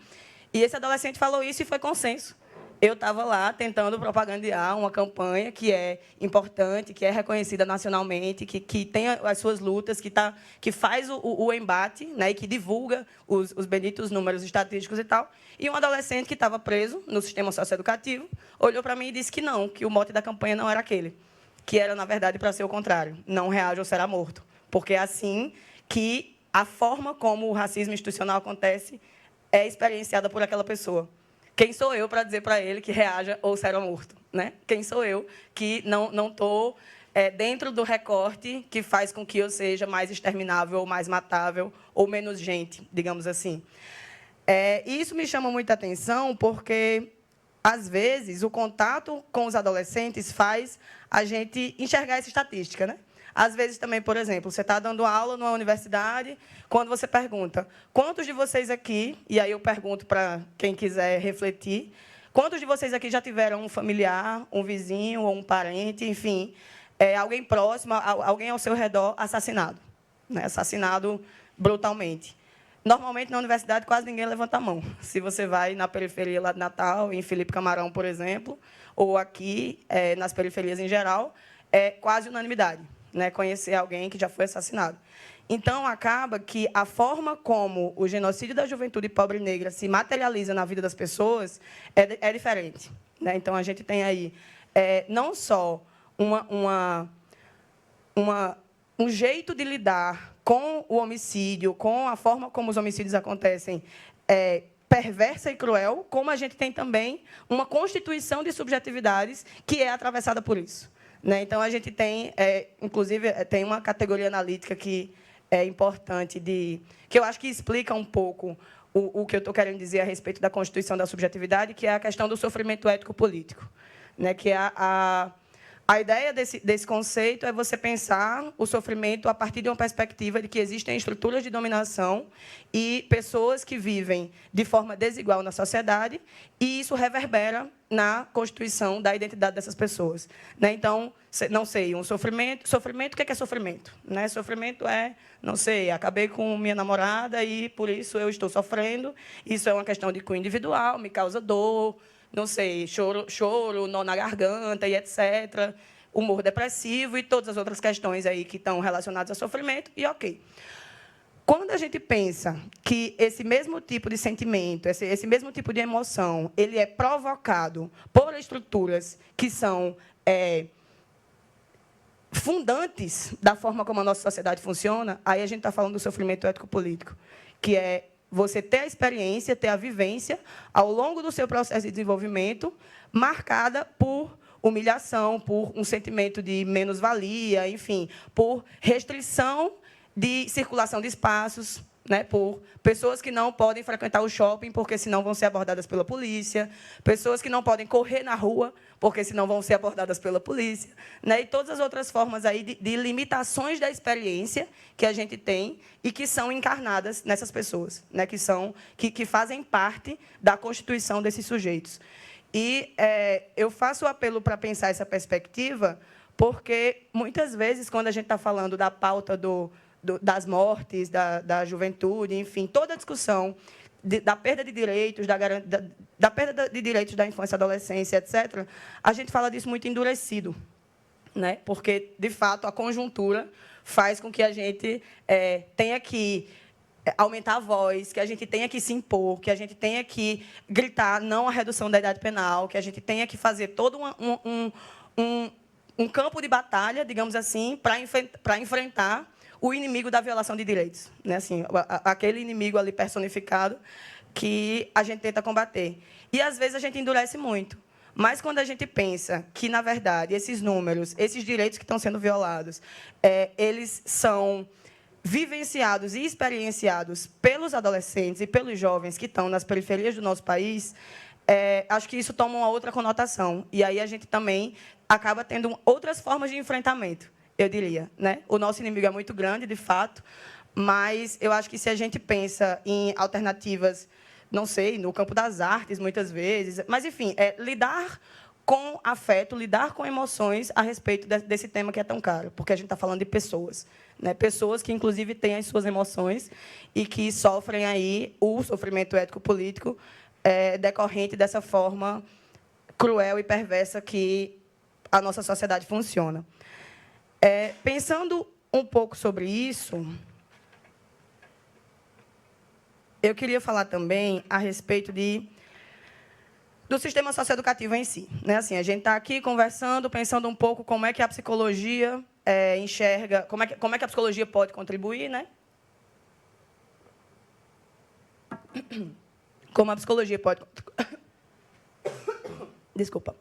E esse adolescente falou isso e foi consenso. Eu estava lá tentando propagandear uma campanha que é importante, que é reconhecida nacionalmente, que tem as suas lutas, que faz o embate, né, e que divulga os benitos números estatísticos e tal. E um adolescente que estava preso no sistema socioeducativo olhou para mim e disse que não, que o mote da campanha não era aquele, que era, na verdade, para ser o contrário: não reaja ou será morto. Porque é assim que a forma como o racismo institucional acontece é experienciada por aquela pessoa. quem sou eu para dizer para ele que reaja ou será morto? Né? Quem sou eu que não estou dentro do recorte que faz com que eu seja mais exterminável, ou mais matável, ou menos gente, digamos assim. E isso me chama muita atenção porque, às vezes, o contato com os adolescentes faz a gente enxergar essa estatística, né? Às vezes também, por exemplo, você está dando aula numa universidade, quando você pergunta, quantos de vocês aqui, e aí eu pergunto para quem quiser refletir, quantos de vocês aqui já tiveram um familiar, um vizinho ou um parente, enfim, alguém próximo, alguém ao seu redor assassinado, né? Assassinado brutalmente. Normalmente, na universidade, quase ninguém levanta a mão. Se você vai na periferia lá de Natal, em Felipe Camarão, por exemplo, ou aqui, nas periferias em geral, é quase unanimidade, né? Conhecer alguém que já foi assassinado. Então, acaba que a forma como o genocídio da juventude pobre e negra se materializa na vida das pessoas é diferente, né? Então, a gente tem aí não só um jeito de lidar com o homicídio, com a forma como os homicídios acontecem, perversa e cruel, como a gente tem também uma constituição de subjetividades que é atravessada por isso, né? Então, a gente tem, inclusive, tem uma categoria analítica que é importante, que eu acho que explica um pouco o que eu estou querendo dizer a respeito da constituição da subjetividade, que é a questão do sofrimento ético-político, né? Que é a ideia desse conceito é você pensar o sofrimento a partir de uma perspectiva de que existem estruturas de dominação e pessoas que vivem de forma desigual na sociedade, e isso reverbera na constituição da identidade dessas pessoas, né? Então, não sei, um sofrimento... Sofrimento, o que é sofrimento? Né? Sofrimento não sei, acabei com minha namorada e, por isso, eu estou sofrendo. Isso é uma questão de cunho individual, me causa dor, não sei, choro, nó na garganta e etc., humor depressivo e todas as outras questões aí que estão relacionadas ao sofrimento, e ok. Quando a gente pensa que esse mesmo tipo de sentimento, esse mesmo tipo de emoção, ele é provocado por estruturas que são fundantes da forma como a nossa sociedade funciona, aí a gente está falando do sofrimento ético-político, que é você ter a experiência, ter a vivência, ao longo do seu processo de desenvolvimento, marcada por humilhação, por um sentimento de menos-valia, enfim, por restrição de circulação de espaços, né, por pessoas que não podem frequentar o shopping porque senão vão ser abordadas pela polícia, pessoas que não podem correr na rua porque senão vão ser abordadas pela polícia, né, e todas as outras formas aí de limitações da experiência que a gente tem e que são encarnadas nessas pessoas, né, que fazem parte da constituição desses sujeitos. E eu faço o apelo para pensar essa perspectiva porque, muitas vezes, quando a gente está falando da pauta das mortes, da juventude, enfim, toda a discussão da perda de direitos, da perda de direitos da infância e adolescência, etc., a gente fala disso muito endurecido, né? Porque, de fato, a conjuntura faz com que a gente tenha que aumentar a voz, que a gente tenha que se impor, que a gente tenha que gritar não à redução da idade penal, que a gente tenha que fazer todo um campo de batalha, digamos assim, para enfrentar o inimigo da violação de direitos, né? Assim, aquele inimigo ali personificado que a gente tenta combater. E, às vezes, a gente endurece muito. Mas, quando a gente pensa que, na verdade, esses números, esses direitos que estão sendo violados, eles são vivenciados e experienciados pelos adolescentes e pelos jovens que estão nas periferias do nosso país, acho que isso toma uma outra conotação. E aí a gente também acaba tendo outras formas de enfrentamento, eu diria, né? O nosso inimigo é muito grande, de fato, mas eu acho que, se a gente pensa em alternativas, não sei, no campo das artes, muitas vezes, mas, enfim, lidar com afeto, lidar com emoções a respeito desse tema que é tão caro, porque a gente está falando de pessoas, né? Pessoas que, inclusive, têm as suas emoções e que sofrem aí o sofrimento ético-político decorrente dessa forma cruel e perversa que a nossa sociedade funciona. Pensando um pouco sobre isso, eu queria falar também a respeito do sistema socioeducativo em si, né? Assim, a gente está aqui conversando, pensando um pouco como é que a psicologia enxerga, como é que a psicologia pode contribuir, né? Como a psicologia pode Desculpa.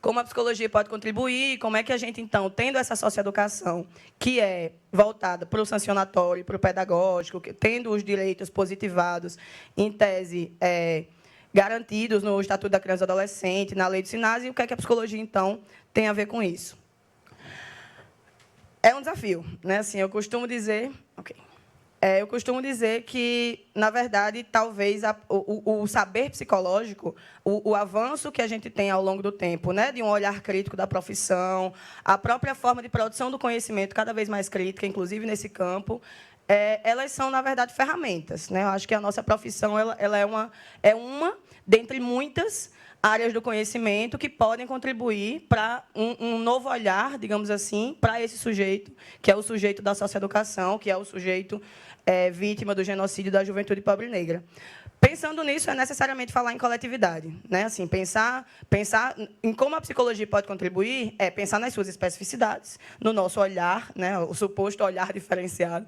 Como a psicologia pode contribuir, como é que a gente, então, tendo essa socioeducação que é voltada para o sancionatório, para o pedagógico, tendo os direitos positivados, em tese, garantidos no Estatuto da Criança e do Adolescente, na Lei do SINASE, e o que é que a psicologia, então, tem a ver com isso? É um desafio, né? Assim, eu costumo dizer... eu costumo dizer que, na verdade, talvez o saber psicológico, o avanço que a gente tem ao longo do tempo, né, de um olhar crítico da profissão, a própria forma de produção do conhecimento cada vez mais crítica, inclusive nesse campo, elas são, na verdade, ferramentas, né? Eu acho que a nossa profissão ela é uma dentre muitas áreas do conhecimento que podem contribuir para um novo olhar, digamos assim, para esse sujeito, que é o sujeito da socioeducação, que é o sujeito vítima do genocídio da juventude pobre negra. Pensando nisso, é necessariamente falar em coletividade, né? Assim, pensar em como a psicologia pode contribuir, pensar nas suas especificidades, no nosso olhar, né? O suposto olhar diferenciado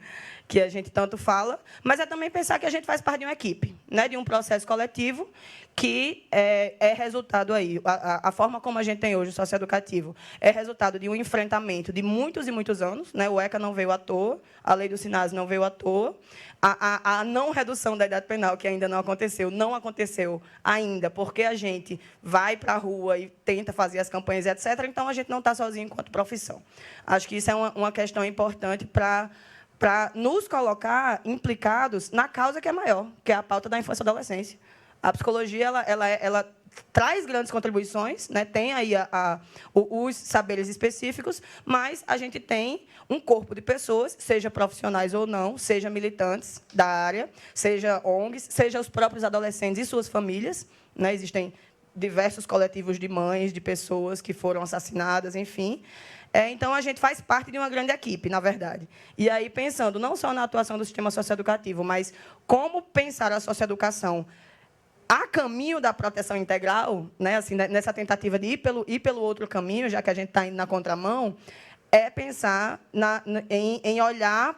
que a gente tanto fala, mas é também pensar que a gente faz parte de uma equipe, né? De um processo coletivo que é resultado aí. A forma como a gente tem hoje o socioeducativo é resultado de um enfrentamento de muitos e muitos anos, né? O ECA não veio à toa, a Lei do SINASE não veio à toa, a não redução da idade penal, que ainda não aconteceu ainda, porque a gente vai para a rua e tenta fazer as campanhas, etc. Então, a gente não está sozinho enquanto profissão. Acho que isso é uma questão importante para nos colocar implicados na causa que é maior, que é a pauta da infância e adolescência. A psicologia ela traz grandes contribuições, né? Tem aí os saberes específicos, mas a gente tem um corpo de pessoas, seja profissionais ou não, seja militantes da área, seja ONGs, seja os próprios adolescentes e suas famílias, né? Existem diversos coletivos de mães, de pessoas que foram assassinadas, enfim. Então, a gente faz parte de uma grande equipe, na verdade. E aí, pensando não só na atuação do sistema socioeducativo, mas como pensar a socioeducação a caminho da proteção integral, né, assim, nessa tentativa de ir pelo outro caminho, já que a gente está indo na contramão, é pensar em olhar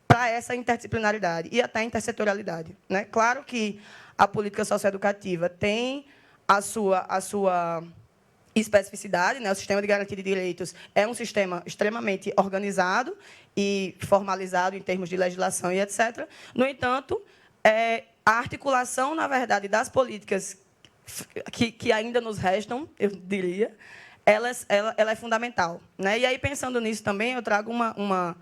para essa interdisciplinaridade e até intersetorialidade, né? Claro que a política socioeducativa tem a sua especificidade, né? O sistema de garantia de direitos é um sistema extremamente organizado e formalizado em termos de legislação e etc. No entanto, a articulação, na verdade, das políticas que ainda nos restam, eu diria, ela é fundamental, né? E aí, pensando nisso também, eu trago uma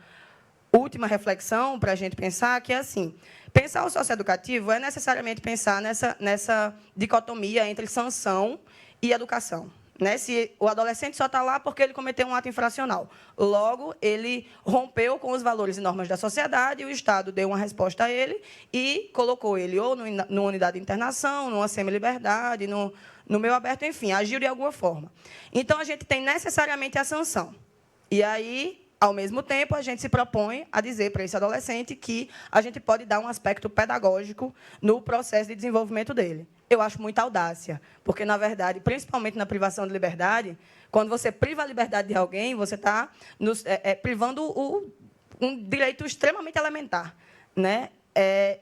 última reflexão para a gente pensar, que é assim: pensar o socioeducativo é necessariamente pensar nessa dicotomia entre sanção e educação. Né? Se o adolescente só está lá porque ele cometeu um ato infracional, logo, ele rompeu com os valores e normas da sociedade, e o Estado deu uma resposta a ele e colocou ele ou numa unidade de internação, numa semi-liberdade, no meio aberto, enfim, agiu de alguma forma. Então, a gente tem necessariamente a sanção. E aí, ao mesmo tempo, a gente se propõe a dizer para esse adolescente que a gente pode dar um aspecto pedagógico no processo de desenvolvimento dele. Eu acho muita audácia, porque, na verdade, principalmente na privação de liberdade, quando você priva a liberdade de alguém, você está privando um direito extremamente elementar. Né?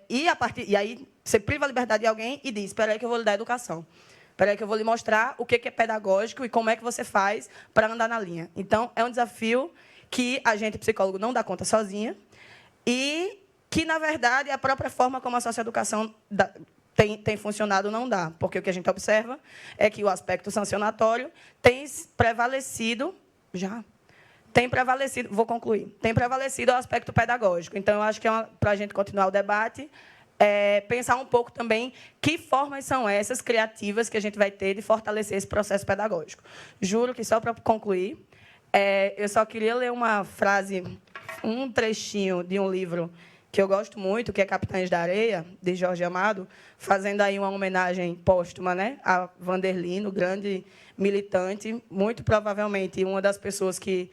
E aí você priva a liberdade de alguém e diz: espera aí que eu vou lhe dar educação. Espera aí que eu vou lhe mostrar o que é pedagógico e como é que você faz para andar na linha. Então, é um desafio que a gente, psicólogo, não dá conta sozinha e que, na verdade, a própria forma como a socioeducação tem funcionado não dá, porque o que a gente observa é que o aspecto sancionatório tem prevalecido, vou concluir, tem prevalecido o aspecto pedagógico. Então, eu acho que para a gente continuar o debate, pensar um pouco também que formas são essas criativas que a gente vai ter de fortalecer esse processo pedagógico. Juro que, só para concluir, eu só queria ler uma frase, um trechinho de um livro que eu gosto muito, que é Capitães da Areia, de Jorge Amado, fazendo aí uma homenagem póstuma, né, a Vanderlino, grande militante, muito provavelmente uma das pessoas que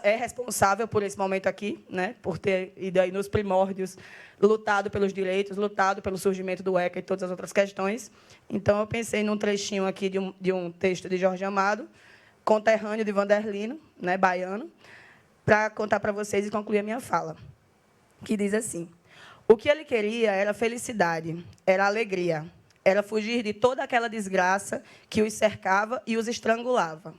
é responsável por esse momento aqui, né, por ter ido aí nos primórdios, lutado pelos direitos, lutado pelo surgimento do ECA e todas as outras questões. Então, eu pensei num trechinho aqui de um texto de Jorge Amado, conterrâneo de Vanderlino, né, baiano, para contar para vocês e concluir a minha fala, que diz assim: o que ele queria era felicidade, era alegria, era fugir de toda aquela desgraça que os cercava e os estrangulava.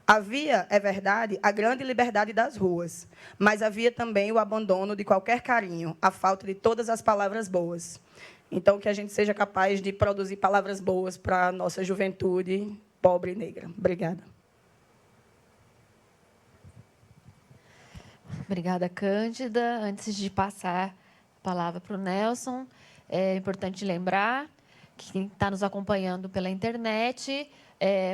Havia, é verdade, a grande liberdade das ruas, mas havia também o abandono de qualquer carinho, a falta de todas as palavras boas. Então, que a gente seja capaz de produzir palavras boas para a nossa juventude pobre e negra. Obrigada.
Obrigada, Cândida. Antes de passar a palavra para o Nelson, é importante lembrar que quem está nos acompanhando pela internet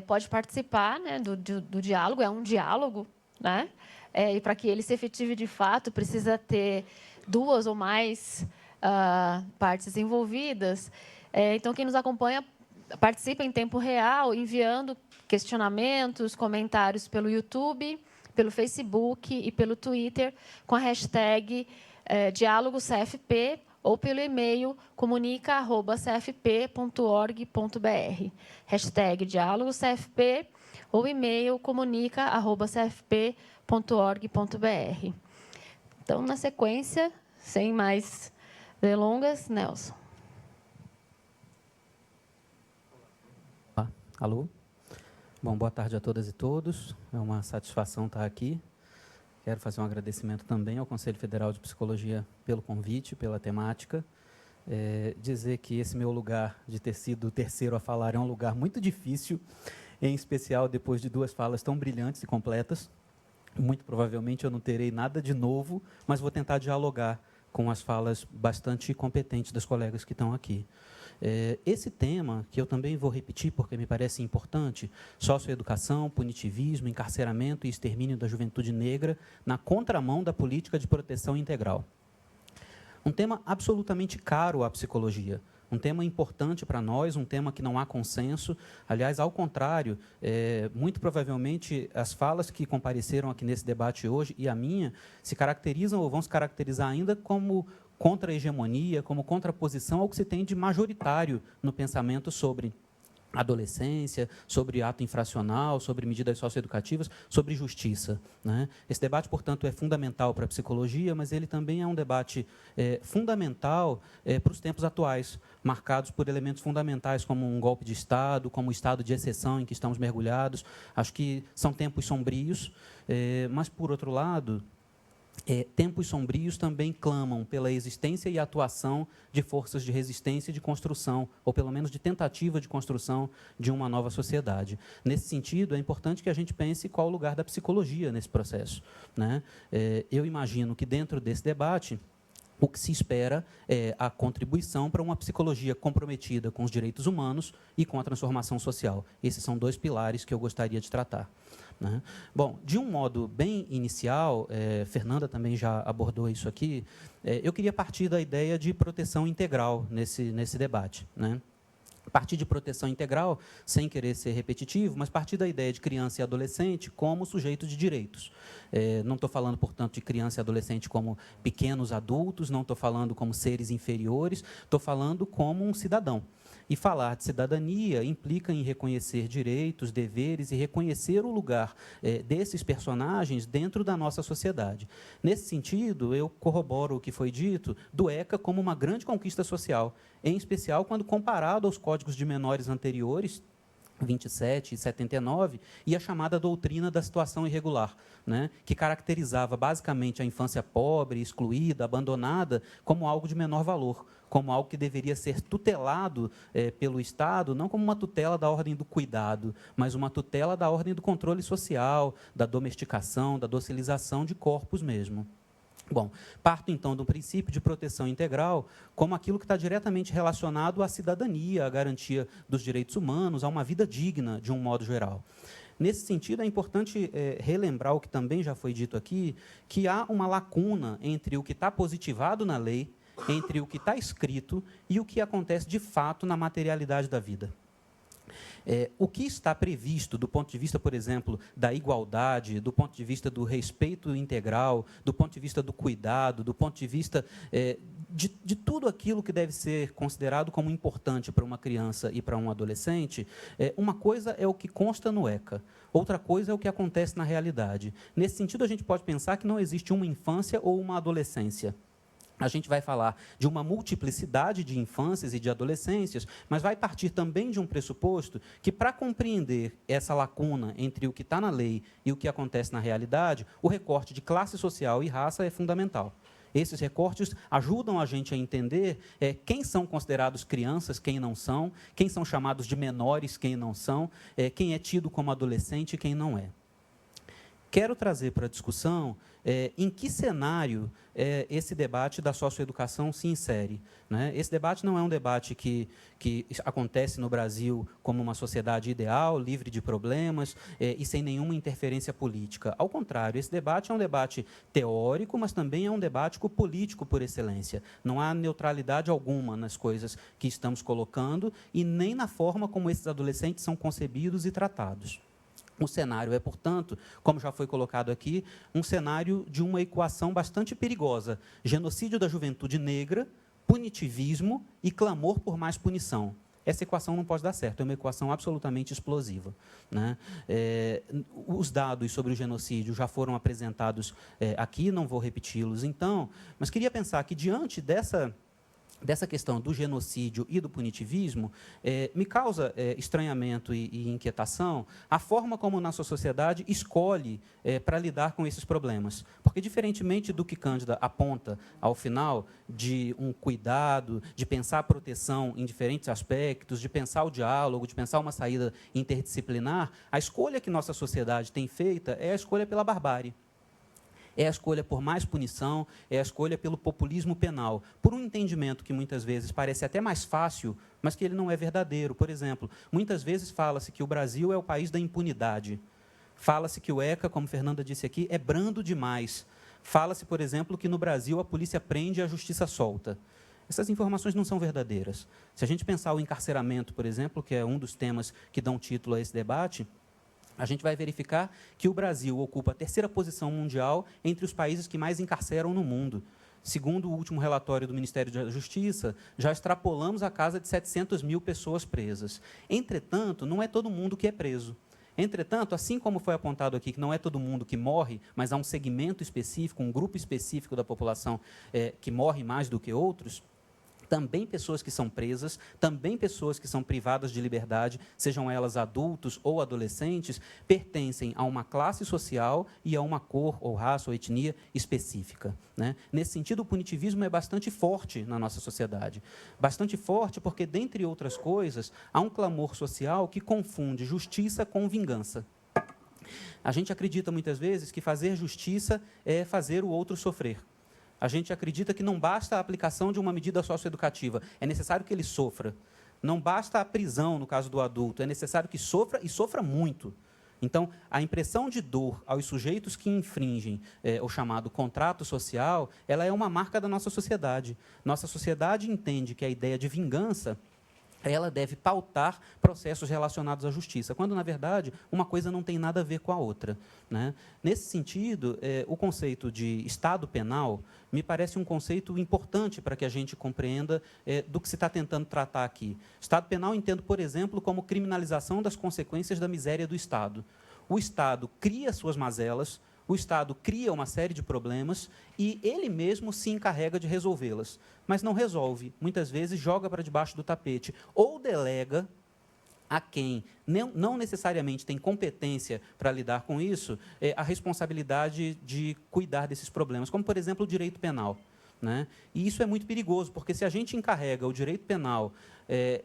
pode participar, né, do diálogo, é um diálogo, né? E para que ele se efetive de fato, precisa ter 2 ou mais partes envolvidas. Então, quem nos acompanha participa em tempo real, enviando questionamentos, comentários pelo YouTube, pelo Facebook e pelo Twitter, com a hashtag DiálogoCFP, ou pelo e-mail comunica@cfp.org.br. Hashtag DiálogoCFP ou e-mail comunica@cfp.org.br. Então, na sequência, sem mais delongas, Nelson.
Alô? Bom, boa tarde a todas e todos. É uma satisfação estar aqui. Quero fazer um agradecimento também ao Conselho Federal de Psicologia pelo convite, pela temática. Dizer que esse meu lugar de ter sido o terceiro a falar é um lugar muito difícil, em especial depois de 2 falas tão brilhantes e completas. Muito provavelmente eu não terei nada de novo, mas vou tentar dialogar com as falas bastante competentes das colegas que estão aqui. Esse tema, que eu também vou repetir porque me parece importante, socioeducação, punitivismo, encarceramento e extermínio da juventude negra na contramão da política de proteção integral. Um tema absolutamente caro à psicologia, um tema importante para nós, um tema que não há consenso. Aliás, ao contrário, muito provavelmente as falas que compareceram aqui nesse debate hoje e a minha se caracterizam ou vão se caracterizar ainda como contra-hegemonia, como contraposição ao que se tem de majoritário no pensamento sobre adolescência, sobre ato infracional, sobre medidas socioeducativas, sobre justiça, né? Esse debate, portanto, é fundamental para a psicologia, mas ele também é um debate fundamental para os tempos atuais, marcados por elementos fundamentais como um golpe de Estado, como o estado de exceção em que estamos mergulhados. Acho que são tempos sombrios, mas, por outro lado, tempos sombrios também clamam pela existência e atuação de forças de resistência e de construção, ou pelo menos de tentativa de construção de uma nova sociedade. Nesse sentido, é importante que a gente pense qual o lugar da psicologia nesse processo, né? Eu imagino que dentro desse debate, o que se espera é a contribuição para uma psicologia comprometida com os direitos humanos e com a transformação social. Esses são 2 pilares que eu gostaria de tratar, né? Bom, de um modo bem inicial, Fernanda também já abordou isso aqui, eu queria partir da ideia de proteção integral nesse debate, né? Partir de proteção integral, sem querer ser repetitivo, mas partir da ideia de criança e adolescente como sujeito de direitos. Não estou falando, portanto, de criança e adolescente como pequenos adultos, não estou falando como seres inferiores, estou falando como um cidadão. E falar de cidadania implica em reconhecer direitos, deveres e reconhecer o lugar desses personagens dentro da nossa sociedade. Nesse sentido, eu corroboro o que foi dito do ECA como uma grande conquista social, em especial quando comparado aos códigos de menores anteriores, 27 e 79, e a chamada doutrina da situação irregular, né, que caracterizava basicamente a infância pobre, excluída, abandonada, como algo de menor valor, como algo que deveria ser tutelado pelo Estado, não como uma tutela da ordem do cuidado, mas uma tutela da ordem do controle social, da domesticação, da docilização de corpos mesmo. Bom, parto então do princípio de proteção integral como aquilo que está diretamente relacionado à cidadania, à garantia dos direitos humanos, a uma vida digna, de um modo geral. Nesse sentido, é importante relembrar o que também já foi dito aqui, que há uma lacuna entre o que está positivado na lei, entre o que está escrito e o que acontece de fato na materialidade da vida. O que está previsto do ponto de vista, por exemplo, da igualdade, do ponto de vista do respeito integral, do ponto de vista do cuidado, do ponto de vista de tudo aquilo que deve ser considerado como importante para uma criança e para um adolescente, uma coisa é o que consta no ECA, outra coisa é o que acontece na realidade. Nesse sentido, a gente pode pensar que não existe uma infância ou uma adolescência. A gente vai falar de uma multiplicidade de infâncias e de adolescências, mas vai partir também de um pressuposto que, para compreender essa lacuna entre o que está na lei e o que acontece na realidade, o recorte de classe social e raça é fundamental. Esses recortes ajudam a gente a entender quem são considerados crianças, quem são chamados de menores, quem não são, quem é tido como adolescente e quem não é. Quero trazer para a discussão em que cenário esse debate da socioeducação se insere. Né? Esse debate não é um debate que acontece no Brasil como uma sociedade ideal, livre de problemas e sem nenhuma interferência política. Ao contrário, esse debate é um debate teórico, mas também é um debate político por excelência. Não há neutralidade alguma nas coisas que estamos colocando e nem na forma como esses adolescentes são concebidos e tratados. O cenário é, portanto, como já foi colocado aqui, um cenário de uma equação bastante perigosa. Genocídio da juventude negra, punitivismo e clamor por mais punição. Essa equação não pode dar certo, é uma equação absolutamente explosiva. Né? Os dados sobre o genocídio já foram apresentados aqui, não vou repeti-los então, mas queria pensar que, diante dessa questão do genocídio e do punitivismo, me causa estranhamento e inquietação a forma como a nossa sociedade escolhe para lidar com esses problemas. Porque, diferentemente do que Cândida aponta ao final, de um cuidado, de pensar a proteção em diferentes aspectos, de pensar o diálogo, de pensar uma saída interdisciplinar, a escolha que nossa sociedade tem feita é a escolha pela barbárie. É a escolha por mais punição, é a escolha pelo populismo penal, por um entendimento que muitas vezes parece até mais fácil, mas que ele não é verdadeiro. Por exemplo, muitas vezes fala-se que o Brasil é o país da impunidade. Fala-se que o ECA, como Fernanda disse aqui, é brando demais. Fala-se, por exemplo, que no Brasil a polícia prende e a justiça solta. Essas informações não são verdadeiras. Se a gente pensar o encarceramento, por exemplo, que é um dos temas que dão título a esse debate, a gente vai verificar que o Brasil ocupa a 3ª posição mundial entre os países que mais encarceram no mundo. Segundo o último relatório do Ministério da Justiça, já extrapolamos a casa de 700 mil pessoas presas. Entretanto, não é todo mundo que é preso. Entretanto, assim como foi apontado aqui, que não é todo mundo que morre, mas há um segmento específico, um grupo específico da população que morre mais do que outros, também pessoas que são presas, também pessoas que são privadas de liberdade, sejam elas adultos ou adolescentes, pertencem a uma classe social e a uma cor, ou raça, ou etnia específica. Né? Nesse sentido, o punitivismo é bastante forte na nossa sociedade. Bastante forte porque, dentre outras coisas, há um clamor social que confunde justiça com vingança. A gente acredita, muitas vezes, que fazer justiça é fazer o outro sofrer. A gente acredita que não basta a aplicação de uma medida socioeducativa, é necessário que ele sofra. Não basta a prisão, no caso do adulto, é necessário que sofra e sofra muito. Então, a impressão de dor aos sujeitos que infringem o chamado contrato social, ela é uma marca da nossa sociedade. Nossa sociedade entende que a ideia de vingança ela deve pautar processos relacionados à justiça, quando, na verdade, uma coisa não tem nada a ver com a outra. Né? Nesse sentido, o conceito de Estado penal me parece um conceito importante para que a gente compreenda do que se está tentando tratar aqui. Estado penal entendo, por exemplo, como criminalização das consequências da miséria do Estado. O Estado cria suas mazelas, o Estado cria uma série de problemas e ele mesmo se encarrega de resolvê-las, mas não resolve. Muitas vezes joga para debaixo do tapete ou delega a quem não necessariamente tem competência para lidar com isso a responsabilidade de cuidar desses problemas, como, por exemplo, o direito penal. Né? E isso é muito perigoso, porque se a gente encarrega o direito penal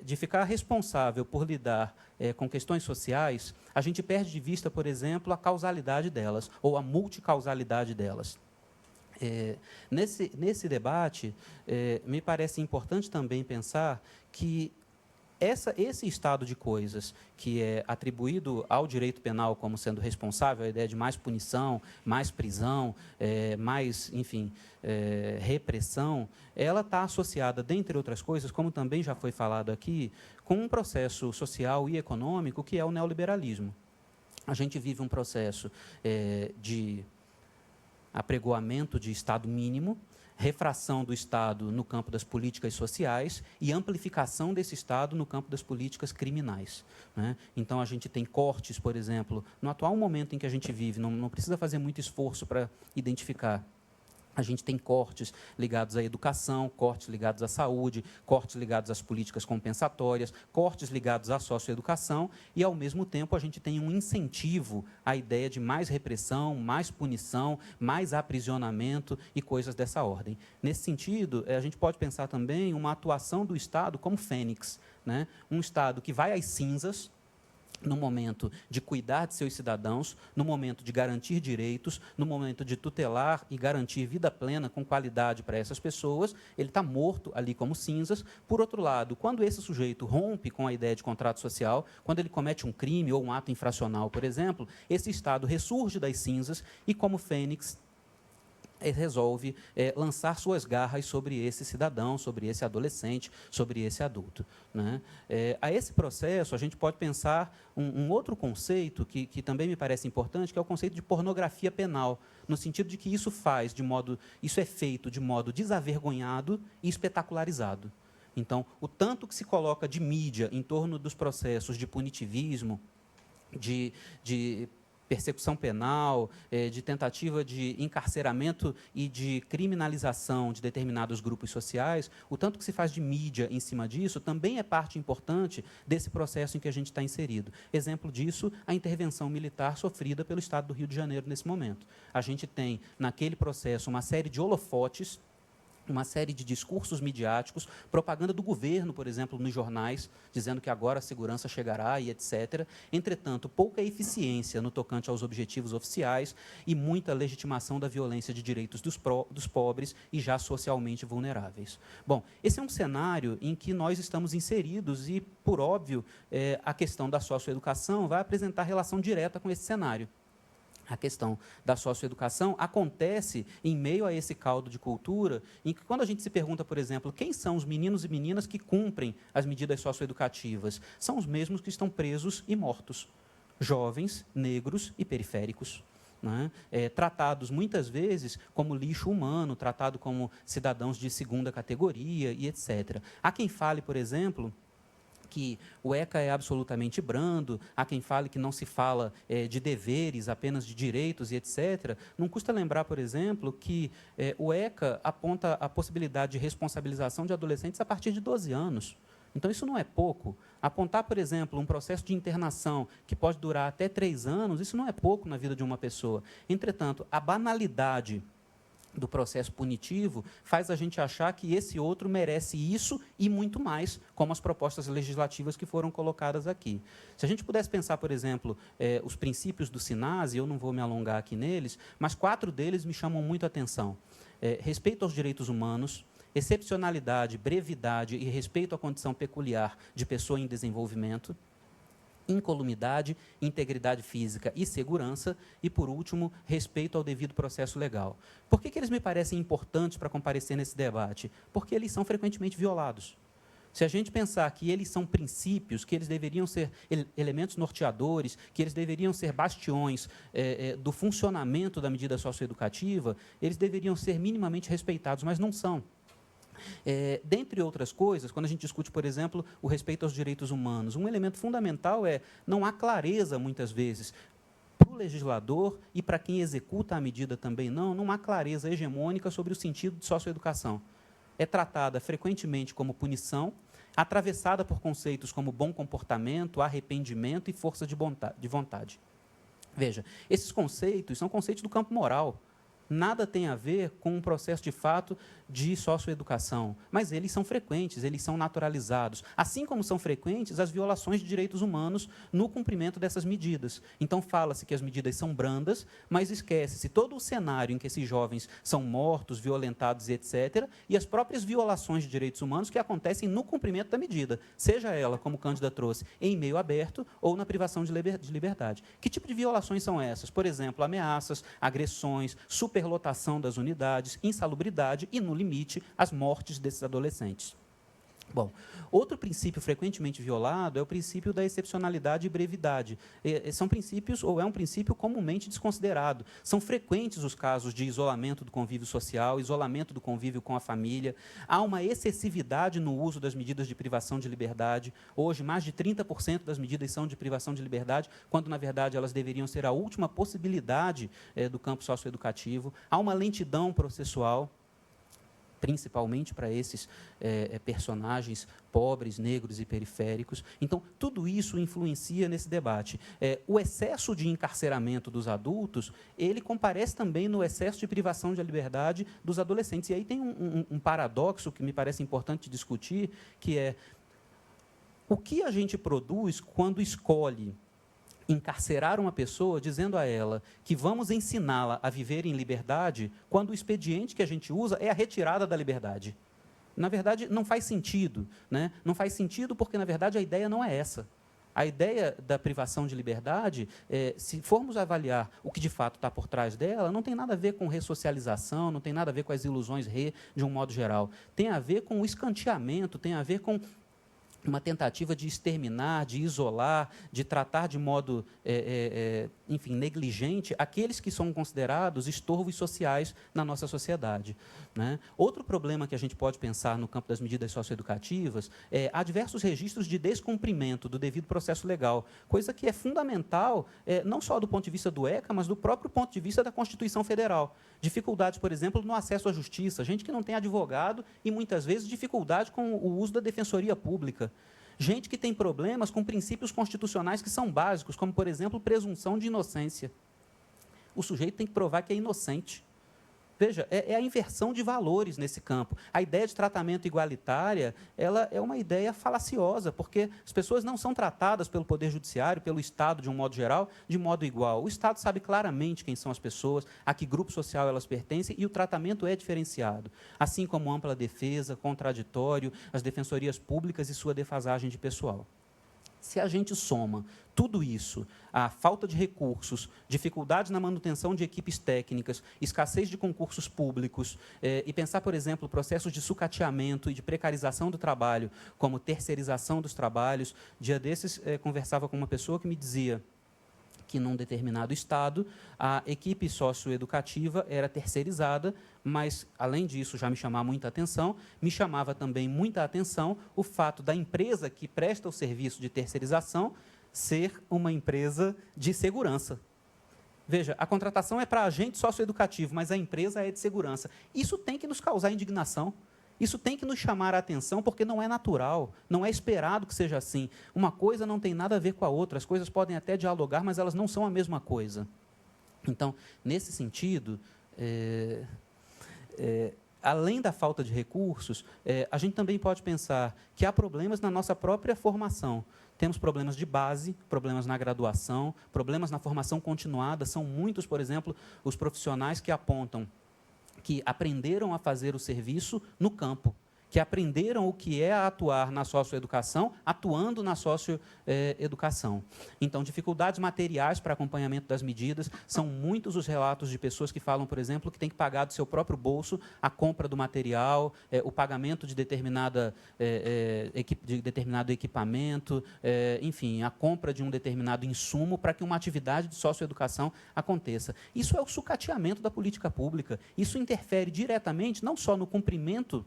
de ficar responsável por lidar com questões sociais, a gente perde de vista, por exemplo, a causalidade delas, ou a multicausalidade delas. Nesse debate, me parece importante também pensar que esse estado de coisas que é atribuído ao direito penal como sendo responsável, a ideia de mais punição, mais prisão, mais, enfim, repressão, ela está associada, dentre outras coisas, como também já foi falado aqui, com um processo social e econômico que é o neoliberalismo. A gente vive um processo de apregoamento de Estado mínimo, refração do Estado no campo das políticas sociais e amplificação desse Estado no campo das políticas criminais. Né? Então, a gente tem cortes, por exemplo, no atual momento em que a gente vive, não precisa fazer muito esforço para identificar A gente tem cortes ligados à educação, cortes ligados à saúde, cortes ligados às políticas compensatórias, cortes ligados à socioeducação e, ao mesmo tempo, a gente tem um incentivo à ideia de mais repressão, mais punição, mais aprisionamento e coisas dessa ordem. Nesse sentido, a gente pode pensar também uma atuação do Estado como fênix, né? Um Estado que vai às cinzas, no momento de cuidar de seus cidadãos, no momento de garantir direitos, no momento de tutelar e garantir vida plena com qualidade para essas pessoas, ele está morto ali como cinzas. Por outro lado, quando esse sujeito rompe com a ideia de contrato social, quando ele comete um crime ou um ato infracional, por exemplo, esse Estado ressurge das cinzas e, como fênix, resolve lançar suas garras sobre esse cidadão, sobre esse adolescente, sobre esse adulto, né? A esse processo, a gente pode pensar um outro conceito que também me parece importante, que é o conceito de pornografia penal, no sentido de que isso é feito de modo desavergonhado e espetacularizado. Então, o tanto que se coloca de mídia em torno dos processos de punitivismo, de persecução penal, de tentativa de encarceramento e de criminalização de determinados grupos sociais, o tanto que se faz de mídia em cima disso também é parte importante desse processo em que a gente está inserido. Exemplo disso, a intervenção militar sofrida pelo Estado do Rio de Janeiro nesse momento. A gente tem, naquele processo, uma série de holofotes, uma série de discursos midiáticos, propaganda do governo, por exemplo, nos jornais, dizendo que agora a segurança chegará e etc. Entretanto, pouca eficiência no tocante aos objetivos oficiais e muita legitimação da violência de direitos dos pobres e já socialmente vulneráveis. Bom, esse é um cenário em que nós estamos inseridos e, por óbvio, a questão da socioeducação vai apresentar relação direta com esse cenário. A questão da socioeducação acontece em meio a esse caldo de cultura, em que, quando a gente se pergunta, por exemplo, quem são os meninos e meninas que cumprem as medidas socioeducativas? São os mesmos que estão presos e mortos, jovens, negros e periféricos, né? Tratados muitas vezes como lixo humano, tratados como cidadãos de segunda categoria e etc. Há quem fale, por exemplo, que o ECA é absolutamente brando, há quem fale que não se fala de deveres, apenas de direitos e etc. Não custa lembrar, por exemplo, que o ECA aponta a possibilidade de responsabilização de adolescentes a partir de 12 anos. Então, isso não é pouco. Apontar, por exemplo, um processo de internação que pode durar até 3 anos, isso não é pouco na vida de uma pessoa. Entretanto, a banalidade do processo punitivo faz a gente achar que esse outro merece isso e muito mais, como as propostas legislativas que foram colocadas aqui. Se a gente pudesse pensar, por exemplo, os princípios do SINASE, eu não vou me alongar aqui neles, mas 4 deles me chamam muito a atenção. Respeito aos direitos humanos, excepcionalidade, brevidade e respeito à condição peculiar de pessoa em desenvolvimento, incolumidade, integridade física e segurança, e, por último, respeito ao devido processo legal. Por que eles me parecem importantes para comparecer nesse debate? Porque eles são frequentemente violados. Se a gente pensar que eles são princípios, que eles deveriam ser elementos norteadores, que eles deveriam ser bastiões do funcionamento da medida socioeducativa, eles deveriam ser minimamente respeitados, mas não são. Dentre outras coisas, quando a gente discute, por exemplo, o respeito aos direitos humanos, um elemento fundamental não há clareza, muitas vezes, para o legislador e para quem executa a medida também não há clareza hegemônica sobre o sentido de socioeducação. É tratada frequentemente como punição, atravessada por conceitos como bom comportamento, arrependimento e força de vontade. Veja, esses conceitos são conceitos do campo moral. Nada tem a ver com um processo de fato de socioeducação, mas eles são frequentes, eles são naturalizados, assim como são frequentes as violações de direitos humanos no cumprimento dessas medidas. Então, fala-se que as medidas são brandas, mas esquece-se todo o cenário em que esses jovens são mortos, violentados, etc., e as próprias violações de direitos humanos que acontecem no cumprimento da medida, seja ela, como Cândida trouxe, em meio aberto ou na privação de liberdade. Que tipo de violações são essas? Por exemplo, ameaças, agressões, superlotação das unidades, insalubridade e, no limite, as mortes desses adolescentes. Bom, outro princípio frequentemente violado é o princípio da excepcionalidade e brevidade. São princípios, ou é um princípio comumente desconsiderado. São frequentes os casos de isolamento do convívio social, isolamento do convívio com a família. Há uma excessividade no uso das medidas de privação de liberdade. Hoje, mais de 30% das medidas são de privação de liberdade, quando, na verdade, elas deveriam ser a última possibilidade do campo socioeducativo. Há uma lentidão processual, principalmente para esses personagens pobres, negros e periféricos. Então, tudo isso influencia nesse debate. O excesso de encarceramento dos adultos, ele comparece também no excesso de privação de liberdade dos adolescentes. E aí tem um paradoxo que me parece importante discutir, que é o que a gente produz quando escolhe encarcerar uma pessoa dizendo a ela que vamos ensiná-la a viver em liberdade, quando o expediente que a gente usa é a retirada da liberdade. Na verdade, não faz sentido, né? Não faz sentido porque, na verdade, a ideia não é essa. A ideia da privação de liberdade, se formos avaliar o que de fato está por trás dela, não tem nada a ver com ressocialização, não tem nada a ver com as ilusões de um modo geral. Tem a ver com o escanteamento, tem a ver com uma tentativa de exterminar, de isolar, de tratar de modo, enfim, negligente aqueles que são considerados estorvos sociais na nossa sociedade, né? Outro problema que a gente pode pensar no campo das medidas socioeducativas há diversos registros de descumprimento do devido processo legal, coisa que é fundamental, não só do ponto de vista do ECA, mas do próprio ponto de vista da Constituição Federal. Dificuldades, por exemplo, no acesso à justiça, gente que não tem advogado e, muitas vezes, dificuldade com o uso da defensoria pública. Gente que tem problemas com princípios constitucionais que são básicos, como, por exemplo, presunção de inocência. O sujeito tem que provar que é inocente. Veja, é a inversão de valores nesse campo. A ideia de tratamento igualitária, ela é uma ideia falaciosa, porque as pessoas não são tratadas pelo Poder Judiciário, pelo Estado, de um modo geral, de modo igual. O Estado sabe claramente quem são as pessoas, a que grupo social elas pertencem, e o tratamento é diferenciado. Assim como ampla defesa, contraditório, as defensorias públicas e sua defasagem de pessoal. Se a gente soma tudo isso, a falta de recursos, dificuldades na manutenção de equipes técnicas, escassez de concursos públicos, e pensar, por exemplo, processos de sucateamento e de precarização do trabalho, como terceirização dos trabalhos. Dia desses, conversava com uma pessoa que me dizia que, num determinado estado, a equipe socioeducativa era terceirizada, mas, além disso, já me chamava muita atenção, me chamava também muita atenção o fato da empresa que presta o serviço de terceirização ser uma empresa de segurança. Veja, a contratação é para agente socioeducativo, mas a empresa é de segurança. Isso tem que nos causar indignação. Isso tem que nos chamar a atenção, porque não é natural, não é esperado que seja assim. Uma coisa não tem nada a ver com a outra, as coisas podem até dialogar, mas elas não são a mesma coisa. Então, nesse sentido, além da falta de recursos, a gente também pode pensar que há problemas na nossa própria formação. Temos problemas de base, problemas na graduação, problemas na formação continuada. São muitos, por exemplo, os profissionais que apontam que aprenderam a fazer o serviço no campo, que aprenderam o que é atuar na socioeducação, atuando na socioeducação. Então, dificuldades materiais para acompanhamento das medidas, são muitos os relatos de pessoas que falam, por exemplo, que tem que pagar do seu próprio bolso a compra do material, o pagamento de determinado equipamento, enfim, a compra de um determinado insumo para que uma atividade de socioeducação aconteça. Isso é o sucateamento da política pública. Isso interfere diretamente, não só no cumprimento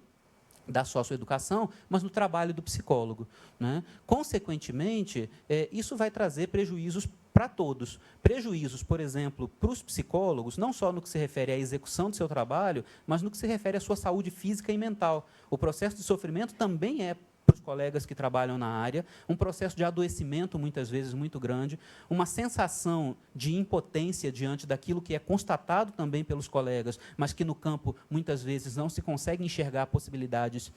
da socioeducação, mas no trabalho do psicólogo, né? Consequentemente, isso vai trazer prejuízos para todos. Prejuízos, por exemplo, para os psicólogos, não só no que se refere à execução do seu trabalho, mas no que se refere à sua saúde física e mental. O processo de sofrimento também é, para os colegas que trabalham na área, um processo de adoecimento, muitas vezes, muito grande, uma sensação de impotência diante daquilo que é constatado também pelos colegas, mas que no campo, muitas vezes, não se consegue enxergar possibilidades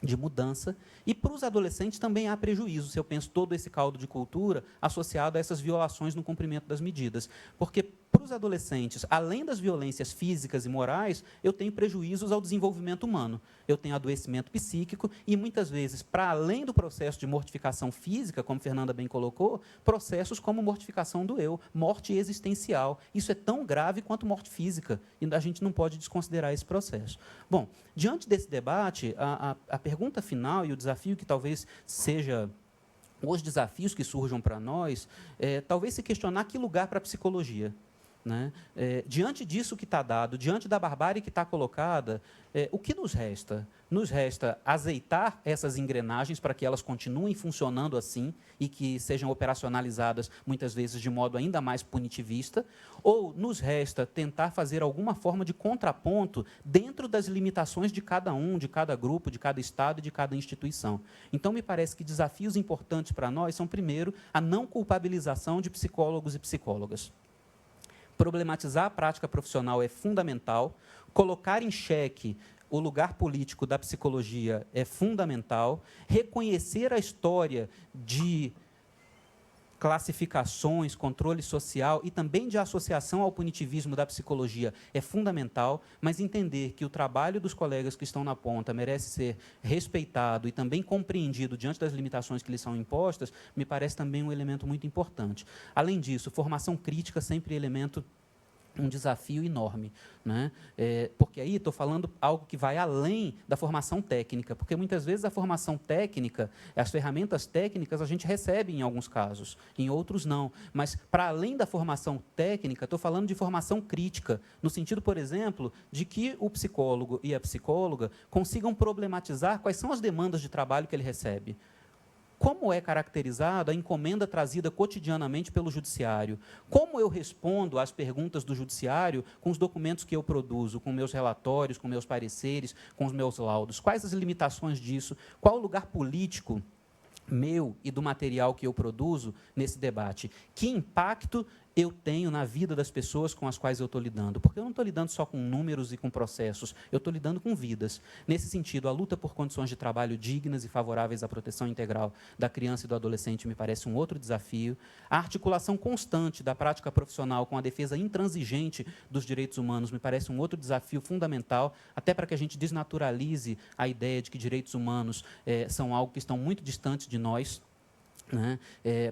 de mudança. E para os adolescentes também há prejuízo, se eu penso todo esse caldo de cultura associado a essas violações no cumprimento das medidas. Porque para os adolescentes, além das violências físicas e morais, eu tenho prejuízos ao desenvolvimento humano. Eu tenho adoecimento psíquico e, muitas vezes, para além do processo de mortificação física, como Fernanda bem colocou, processos como mortificação do eu, morte existencial. Isso é tão grave quanto morte física, e a gente não pode desconsiderar esse processo. Bom, diante desse debate, a pergunta final e o desafio que talvez seja os desafios que surjam para nós, talvez se questionar que lugar para a psicologia. Né? Diante disso que está dado, diante da barbárie que está colocada, o que nos resta? Nos resta azeitar essas engrenagens para que elas continuem funcionando assim e que sejam operacionalizadas, muitas vezes, de modo ainda mais punitivista, ou nos resta tentar fazer alguma forma de contraponto dentro das limitações de cada um, de cada grupo, de cada Estado e de cada instituição. Então, me parece que desafios importantes para nós são, primeiro, a não culpabilização de psicólogos e psicólogas. Problematizar a prática profissional é fundamental, colocar em xeque o lugar político da psicologia é fundamental, reconhecer a história de classificações, controle social e também de associação ao punitivismo da psicologia é fundamental, mas entender que o trabalho dos colegas que estão na ponta merece ser respeitado e também compreendido diante das limitações que lhes são impostas, me parece também um elemento muito importante. Além disso, formação crítica sempre é um desafio enorme, né? Porque aí estou falando algo que vai além da formação técnica, porque muitas vezes a formação técnica, as ferramentas técnicas a gente recebe em alguns casos, em outros não. Mas, para além da formação técnica, estou falando de formação crítica, no sentido, por exemplo, de que o psicólogo e a psicóloga consigam problematizar quais são as demandas de trabalho que ele recebe. Como é caracterizada a encomenda trazida cotidianamente pelo judiciário? Como eu respondo às perguntas do judiciário com os documentos que eu produzo, com meus relatórios, com meus pareceres, com os meus laudos? Quais as limitações disso? Qual o lugar político meu e do material que eu produzo nesse debate? Que impacto eu tenho na vida das pessoas com as quais eu estou lidando? Porque eu não estou lidando só com números e com processos, eu estou lidando com vidas. Nesse sentido, a luta por condições de trabalho dignas e favoráveis à proteção integral da criança e do adolescente me parece um outro desafio. A articulação constante da prática profissional com a defesa intransigente dos direitos humanos me parece um outro desafio fundamental, até para que a gente desnaturalize a ideia de que direitos humanos são algo que estão muito distantes de nós, né?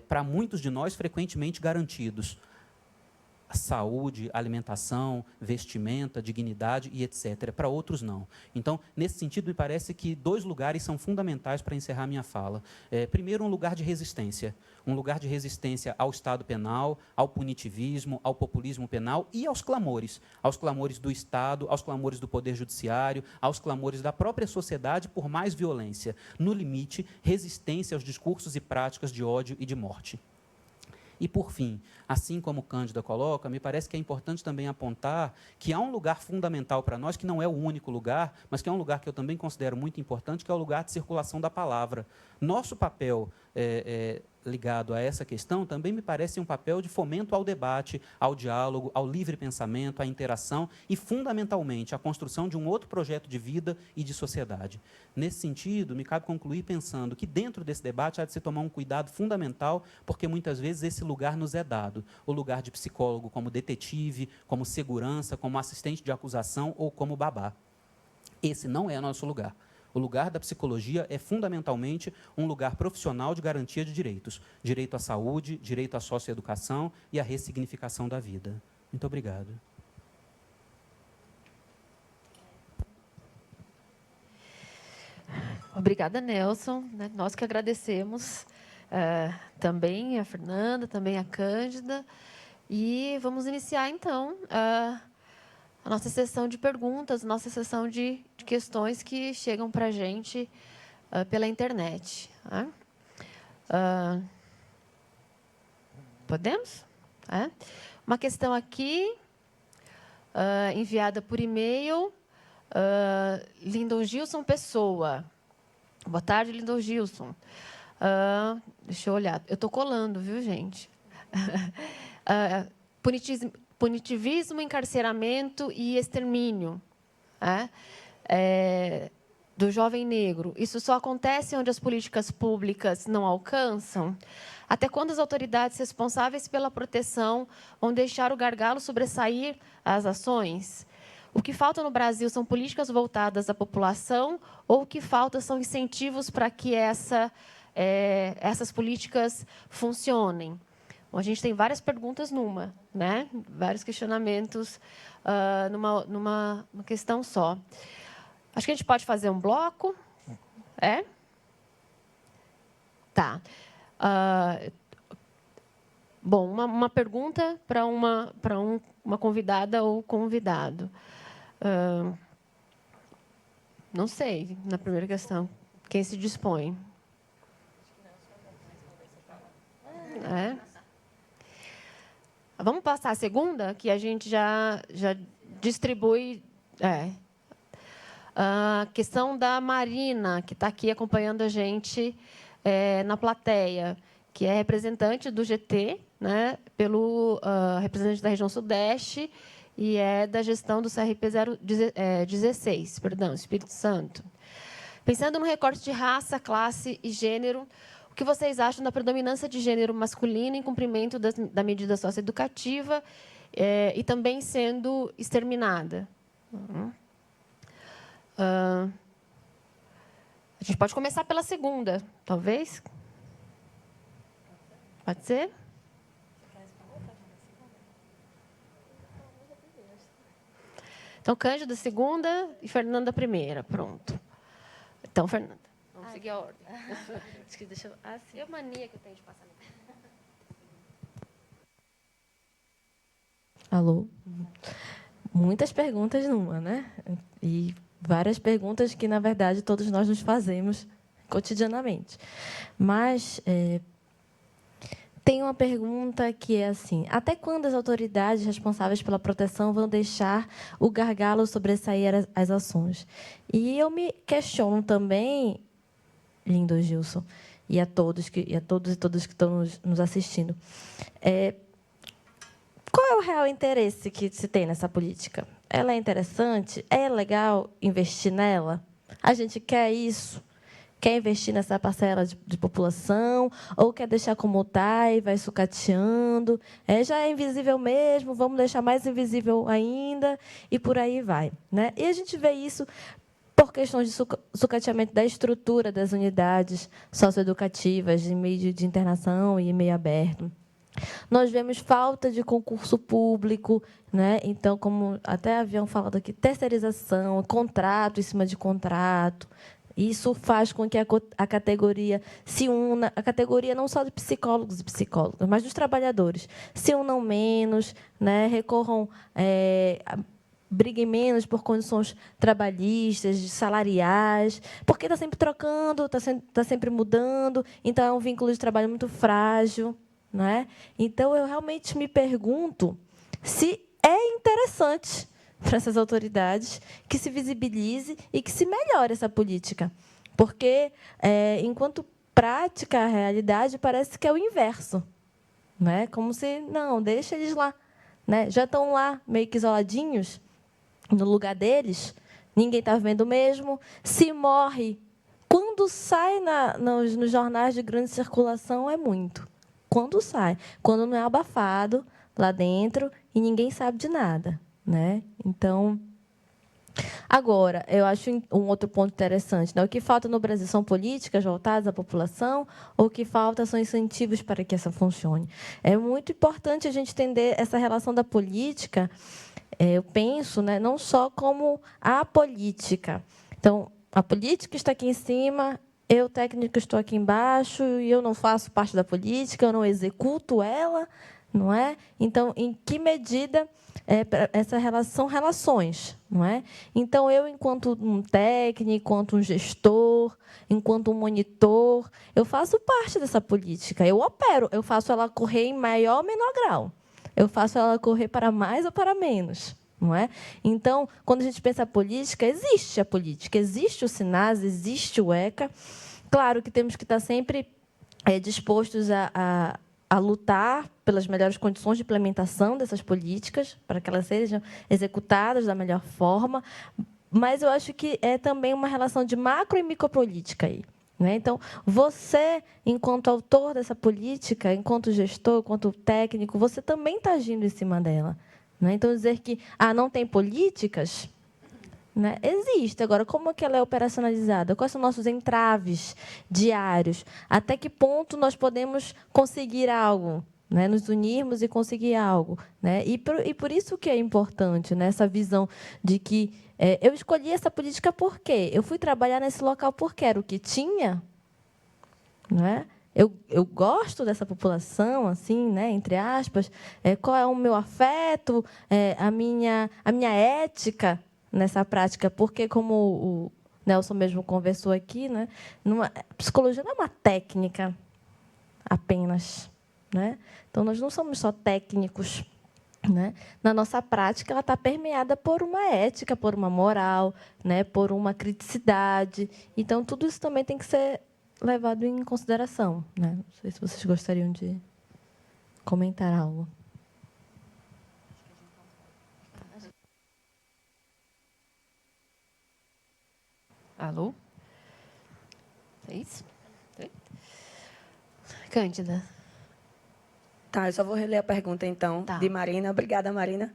Para muitos de nós, frequentemente garantidos. Saúde, alimentação, vestimenta, dignidade e etc. Para outros, não. Então, nesse sentido, me parece que 2 lugares são fundamentais para encerrar minha fala. Primeiro, um lugar de resistência. Um lugar de resistência ao Estado penal, ao punitivismo, ao populismo penal e aos clamores do Estado, aos clamores do Poder Judiciário, aos clamores da própria sociedade por mais violência. No limite, resistência aos discursos e práticas de ódio e de morte. E, por fim, assim como Cândida coloca, me parece que é importante também apontar que há um lugar fundamental para nós, que não é o único lugar, mas que é um lugar que eu também considero muito importante, que é o lugar de circulação da palavra. Nosso papel ligado a essa questão também me parece um papel de fomento ao debate, ao diálogo, ao livre pensamento, à interação e, fundamentalmente, à construção de um outro projeto de vida e de sociedade. Nesse sentido, me cabe concluir pensando que, dentro desse debate, há de se tomar um cuidado fundamental, porque, muitas vezes, esse lugar nos é dado. O lugar de psicólogo como detetive, como segurança, como assistente de acusação ou como babá. Esse não é o nosso lugar. O lugar da psicologia é, fundamentalmente, um lugar profissional de garantia de direitos. Direito à saúde, direito à socioeducação e à ressignificação da vida. Muito obrigado.
Obrigada, Nelson. Nós que agradecemos também a Fernanda, também a Cândida. E vamos iniciar, então, a nossa sessão de perguntas, nossa sessão de questões que chegam para a gente pela internet. Podemos? Uma questão aqui, enviada por e-mail, Lindon Gilson Pessoa. Boa tarde, Lindon Gilson. Deixa eu olhar. Eu estou colando, viu, gente? Punitivismo, encarceramento e extermínio do jovem negro. Isso só acontece onde as políticas públicas não alcançam? Até quando as autoridades responsáveis pela proteção vão deixar o gargalo sobressair as ações? O que falta no Brasil são políticas voltadas à população ou o que falta são incentivos para que essas políticas funcionem? Bom, a gente tem várias perguntas numa, né? Vários questionamentos numa questão só. Acho que a gente pode fazer um bloco. É? Tá. Bom, uma pergunta para uma convidada ou convidado. Não sei, na primeira questão. Quem se dispõe? É? Vamos passar a segunda, que a gente já distribui. A questão da Marina, que está aqui acompanhando a gente na plateia, que é representante do GT, né, pelo representante da região Sudeste, e é da gestão do CRP 016, perdão, Espírito Santo. Pensando no recorte de raça, classe e gênero, o que vocês acham da predominância de gênero masculino em cumprimento da medida socioeducativa e também sendo exterminada? A gente pode começar pela segunda, talvez? Pode ser? Então, Cândido, segunda e Fernanda, primeira. Pronto. Então, Fernanda, vamos seguir a ordem. Acho que deixa eu... sim. É a mania que eu tenho de passar.
Alô? Muitas perguntas numa, né? E várias perguntas que, na verdade, todos nós nos fazemos cotidianamente. Mas tem uma pergunta que é assim: até quando as autoridades responsáveis pela proteção vão deixar o gargalo sobressair as ações? E eu me questiono também, lindo Gilson, e a todos e todas que estão nos assistindo, qual é o real interesse que se tem nessa política? Ela é interessante? É legal investir nela? A gente quer isso? Quer investir nessa parcela de população? Ou quer deixar como está e vai sucateando? Já é invisível mesmo, vamos deixar mais invisível ainda, e por aí vai, né? E a gente vê isso por questões de sucateamento da estrutura das unidades socioeducativas, em meio de internação e em meio aberto. Nós vemos falta de concurso público, né? Então, como até haviam falado aqui, terceirização, contrato em cima de contrato. Isso faz com que a categoria se una, a categoria não só de psicólogos e psicólogas, mas dos trabalhadores, se unam menos, né? Recorram, briguem menos por condições trabalhistas, salariais, porque está sempre trocando, está sempre mudando, então é um vínculo de trabalho muito frágil. Não é? Então, eu realmente me pergunto se é interessante para essas autoridades que se visibilize e que se melhore essa política. Porque, enquanto prática, a realidade parece que é o inverso. Não é? Como se, não, deixa eles lá. Né? Já estão lá, meio que isoladinhos, no lugar deles, ninguém está vendo mesmo. Se morre, quando sai nos jornais de grande circulação, é muito. Quando sai, quando não é abafado lá dentro e ninguém sabe de nada, né? Então, agora, eu acho um outro ponto interessante, né? O que falta no Brasil são políticas voltadas à população, ou o que falta são incentivos para que essa funcione. É muito importante a gente entender essa relação da política, eu penso, né, não só como a política. Então, a política está aqui em cima, eu, técnico, estou aqui embaixo e eu não faço parte da política, eu não executo ela, não é? Então, em que medida essa relação, relações, não é? Então, eu, enquanto um técnico, enquanto um gestor, enquanto um monitor, eu faço parte dessa política, eu opero, eu faço ela correr em maior ou menor grau, eu faço ela correr para mais ou para menos. Não é? Então, quando a gente pensa a política, existe o SINASE, existe o ECA. Claro que temos que estar sempre dispostos a lutar pelas melhores condições de implementação dessas políticas, para que elas sejam executadas da melhor forma, mas eu acho que é também uma relação de macro e micropolítica aí. Né? Então, você, enquanto autor dessa política, enquanto gestor, enquanto técnico, você também está agindo em cima dela. Né? Então, dizer que não tem políticas, né? Existe. Agora, como é que ela é operacionalizada? Quais são nossos entraves diários? Até que ponto nós podemos conseguir algo? Né? Nos unirmos e conseguir algo. Né? E por isso que é importante, né? Essa visão de que eu escolhi essa política por quê? Eu fui trabalhar nesse local porque era o que tinha. Né? Eu gosto dessa população, assim, né? Entre aspas. Qual é o meu afeto, a minha ética nessa prática? Porque, como o Nelson mesmo conversou aqui, né? Psicologia não é uma técnica apenas. Né? Então, nós não somos só técnicos. Né? Na nossa prática, ela está permeada por uma ética, por uma moral, né? Por uma criticidade. Então, tudo isso também tem que ser levado em consideração. Né? Não sei se vocês gostariam de comentar algo.
Alô? É isso? Cândida.
Tá, eu só vou reler a pergunta, então,
Tá.
de Marina. Obrigada, Marina.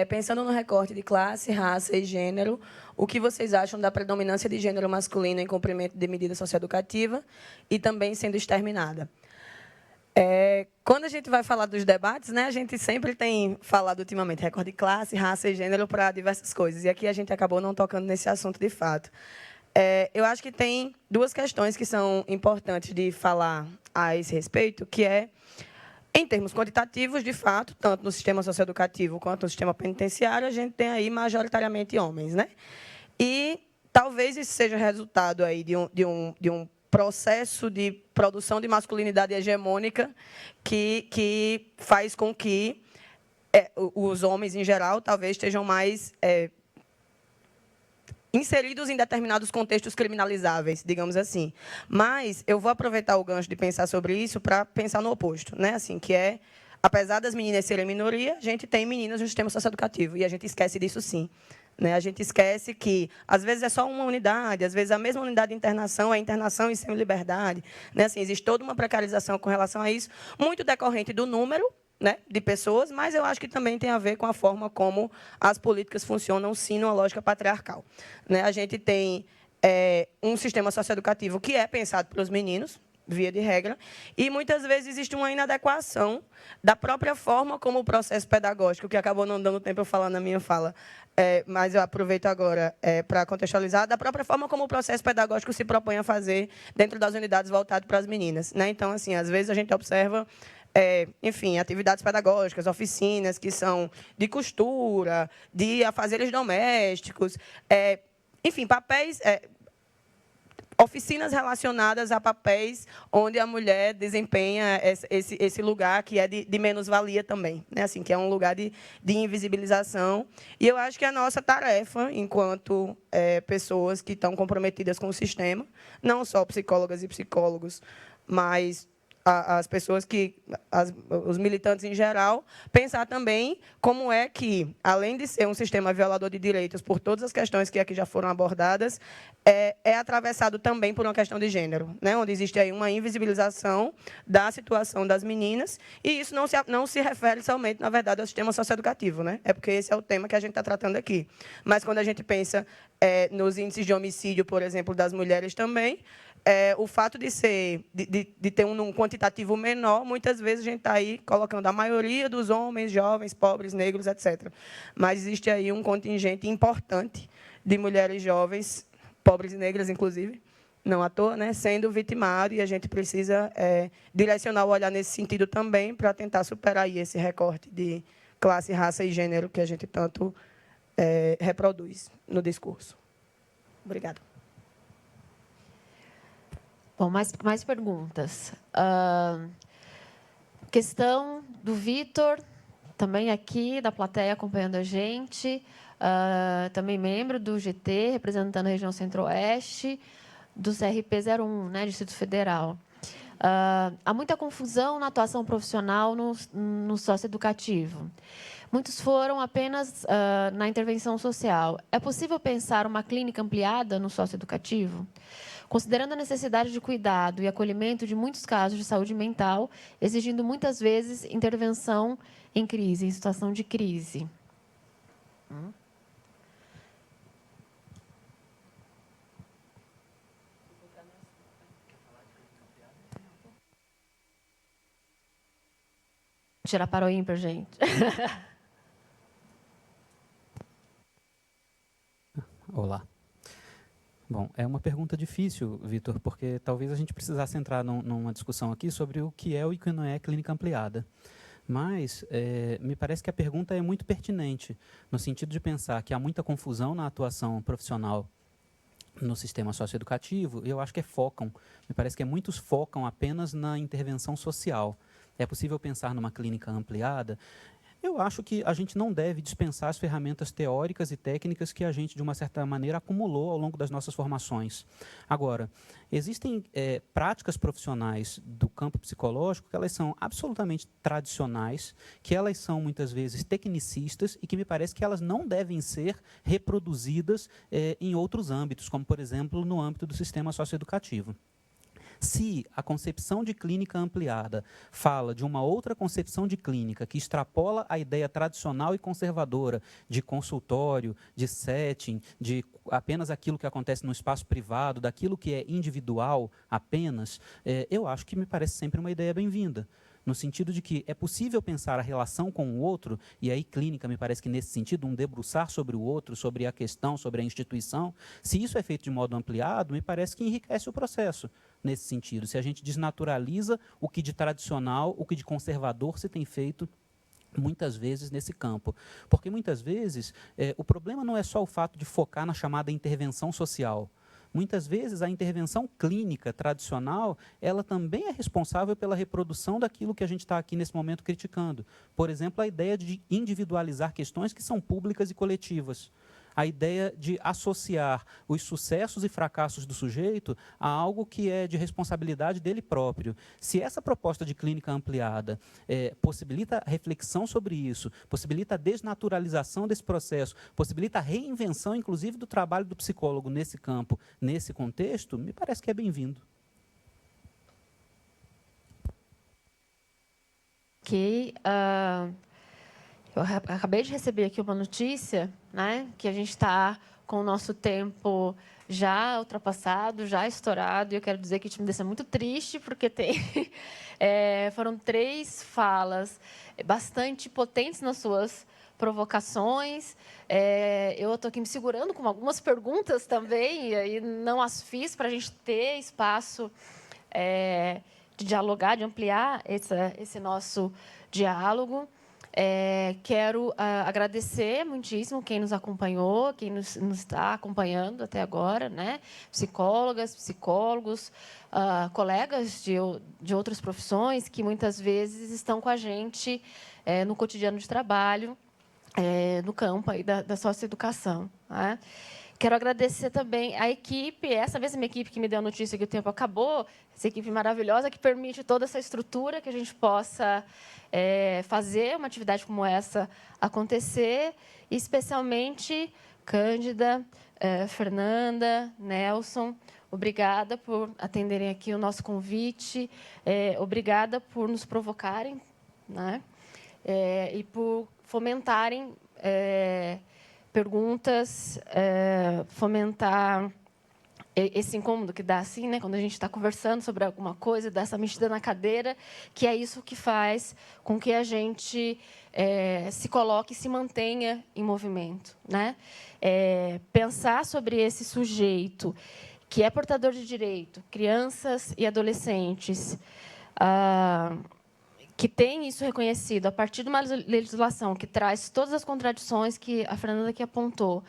Pensando no recorte de classe, raça e gênero, o que vocês acham da predominância de gênero masculino em cumprimento de medida socioeducativa e também sendo exterminada? Quando a gente vai falar dos debates, né, a gente sempre tem falado ultimamente recorte de classe, raça e gênero para diversas coisas. E aqui a gente acabou não tocando nesse assunto de fato. Eu acho que tem duas questões que são importantes de falar a esse respeito, que em termos quantitativos, de fato, tanto no sistema socioeducativo quanto no sistema penitenciário, a gente tem aí majoritariamente homens, né? E talvez isso seja resultado aí de um processo de produção de masculinidade hegemônica que faz com que os homens, em geral, talvez estejam mais inseridos em determinados contextos criminalizáveis, digamos assim. Mas eu vou aproveitar o gancho de pensar sobre isso para pensar no oposto, né? Assim, que apesar das meninas serem minoria, a gente tem meninas no sistema socioeducativo, e a gente esquece disso sim. Né? A gente esquece que, às vezes, é só uma unidade, às vezes a mesma unidade de internação é internação em semi-liberdade. Né? Assim, existe toda uma precarização com relação a isso, muito decorrente do número, né, de pessoas, mas eu acho que também tem a ver com a forma como as políticas funcionam, sim, numa lógica patriarcal. Né? A gente tem um sistema socioeducativo que é pensado para os meninos, via de regra, e muitas vezes existe uma inadequação da própria forma como o processo pedagógico, que acabou não dando tempo eu falar na minha fala, mas eu aproveito agora para contextualizar, da própria forma como o processo pedagógico se propõe a fazer dentro das unidades voltadas para as meninas. Né? Então, assim, às vezes a gente observa enfim, atividades pedagógicas, oficinas que são de costura, de afazeres domésticos, enfim, papéis, oficinas relacionadas a papéis onde a mulher desempenha esse lugar que é de menos-valia também, né? Assim, que é um lugar de invisibilização. E eu acho que a nossa tarefa, enquanto pessoas que estão comprometidas com o sistema, não só psicólogas e psicólogos, mas as pessoas os militantes em geral, pensar também como é que, além de ser um sistema violador de direitos por todas as questões que aqui já foram abordadas, é atravessado também por uma questão de gênero, né? Onde existe aí uma invisibilização da situação das meninas, e isso não se refere somente, na verdade, ao sistema socioeducativo, né? Porque esse é o tema que a gente está tratando aqui. Mas, quando a gente pensa nos índices de homicídio, por exemplo, das mulheres também, o fato de ter um quantitativo menor, muitas vezes a gente está aí colocando a maioria dos homens, jovens, pobres, negros, etc. Mas existe aí um contingente importante de mulheres jovens, pobres e negras, inclusive, não à toa, né, sendo vitimado, e a gente precisa direcionar o olhar nesse sentido também para tentar superar aí esse recorte de classe, raça e gênero que a gente tanto reproduz no discurso. Obrigada.
Bom, mais perguntas. Questão do Vitor, também aqui da plateia acompanhando a gente, também membro do GT, representando a região Centro-Oeste, do CRP01, né, Distrito Federal. Há muita confusão na atuação profissional no socioeducativo. Muitos foram apenas na intervenção social. É possível pensar uma clínica ampliada no socioeducativo? considerando a necessidade de cuidado e acolhimento de muitos casos de saúde mental, exigindo muitas vezes intervenção em crise, em situação de crise. Tirar para o ímpar, gente.
Olá. Bom, é uma pergunta difícil, Vitor, porque talvez a gente precisasse entrar numa discussão aqui sobre o que é e o que não é clínica ampliada. Mas me parece que a pergunta é muito pertinente, no sentido de pensar que há muita confusão na atuação profissional no sistema socioeducativo, e eu acho que me parece que muitos focam apenas na intervenção social. É possível pensar numa clínica ampliada? Eu acho que a gente não deve dispensar as ferramentas teóricas e técnicas que a gente, de uma certa maneira, acumulou ao longo das nossas formações. Agora, existem práticas profissionais do campo psicológico que elas são absolutamente tradicionais, que elas são, muitas vezes, tecnicistas e que me parece que elas não devem ser reproduzidas em outros âmbitos, como, por exemplo, no âmbito do sistema socioeducativo. Se a concepção de clínica ampliada fala de uma outra concepção de clínica que extrapola a ideia tradicional e conservadora de consultório, de setting, de apenas aquilo que acontece no espaço privado, daquilo que é individual apenas, eu acho que me parece sempre uma ideia bem-vinda. No sentido de que é possível pensar a relação com o outro, e aí clínica me parece que nesse sentido, um debruçar sobre o outro, sobre a questão, sobre a instituição. Se isso é feito de modo ampliado, me parece que enriquece o processo nesse sentido. Se a gente desnaturaliza o que de tradicional, o que de conservador se tem feito muitas vezes nesse campo. Porque muitas vezes o problema não é só o fato de focar na chamada intervenção social. Muitas vezes a intervenção clínica tradicional, ela também é responsável pela reprodução daquilo que a gente está aqui nesse momento criticando. Por exemplo, a ideia de individualizar questões que são públicas e coletivas. A ideia de associar os sucessos e fracassos do sujeito a algo que é de responsabilidade dele próprio. Se essa proposta de clínica ampliada possibilita reflexão sobre isso, possibilita a desnaturalização desse processo, possibilita a reinvenção, inclusive, do trabalho do psicólogo nesse campo, nesse contexto, me parece que é bem-vindo.
Ok. Eu acabei de receber aqui uma notícia, né, que a gente está com o nosso tempo já ultrapassado, já estourado, e eu quero dizer que isso me deixa muito triste, porque foram 3 falas bastante potentes nas suas provocações. Eu estou aqui me segurando com algumas perguntas também, e aí não as fiz para a gente ter espaço de dialogar, de ampliar esse nosso diálogo. Quero agradecer muitíssimo quem nos acompanhou, quem nos está acompanhando até agora, né? Psicólogas, psicólogos, colegas de outras profissões que muitas vezes estão com a gente no cotidiano de trabalho, no campo aí da socioeducação, né? Quero agradecer também a equipe, essa mesma equipe que me deu a notícia que o tempo acabou, essa equipe maravilhosa que permite toda essa estrutura que a gente possa fazer uma atividade como essa acontecer, e especialmente Cândida, Fernanda, Nelson, obrigada por atenderem aqui o nosso convite, obrigada por nos provocarem, né? E por fomentarem perguntas, fomentar esse incômodo que dá assim, né, quando a gente está conversando sobre alguma coisa, dá essa mexida na cadeira, que é isso que faz com que a gente se coloque e se mantenha em movimento, né? Pensar sobre esse sujeito que é portador de direito, crianças e adolescentes, que tem isso reconhecido a partir de uma legislação que traz todas as contradições que a Fernanda aqui apontou,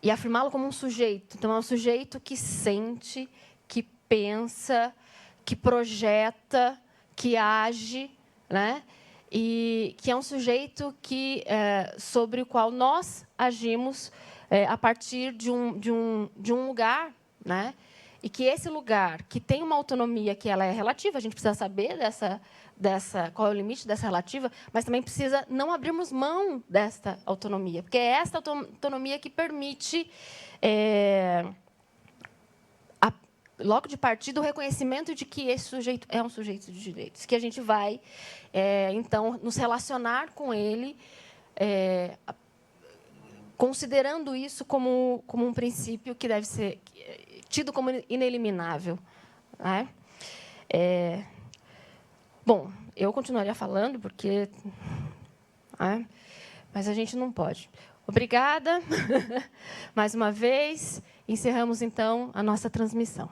e afirmá-lo como um sujeito. Então, é um sujeito que sente, que pensa, que projeta, que age, né? E que é um sujeito sobre o qual nós agimos a partir de um lugar, né? E que esse lugar, que tem uma autonomia que ela é relativa, a gente precisa saber qual é o limite dessa relativa, mas também precisa não abrirmos mão desta autonomia, porque é esta autonomia que permite logo de partida, o reconhecimento de que esse sujeito é um sujeito de direitos, que a gente vai, então, nos relacionar com ele, considerando isso como um princípio que deve ser tido como ineliminável. Né? Bom, eu continuaria falando, porque... mas a gente não pode. Obrigada, mais uma vez. Encerramos, então, a nossa transmissão.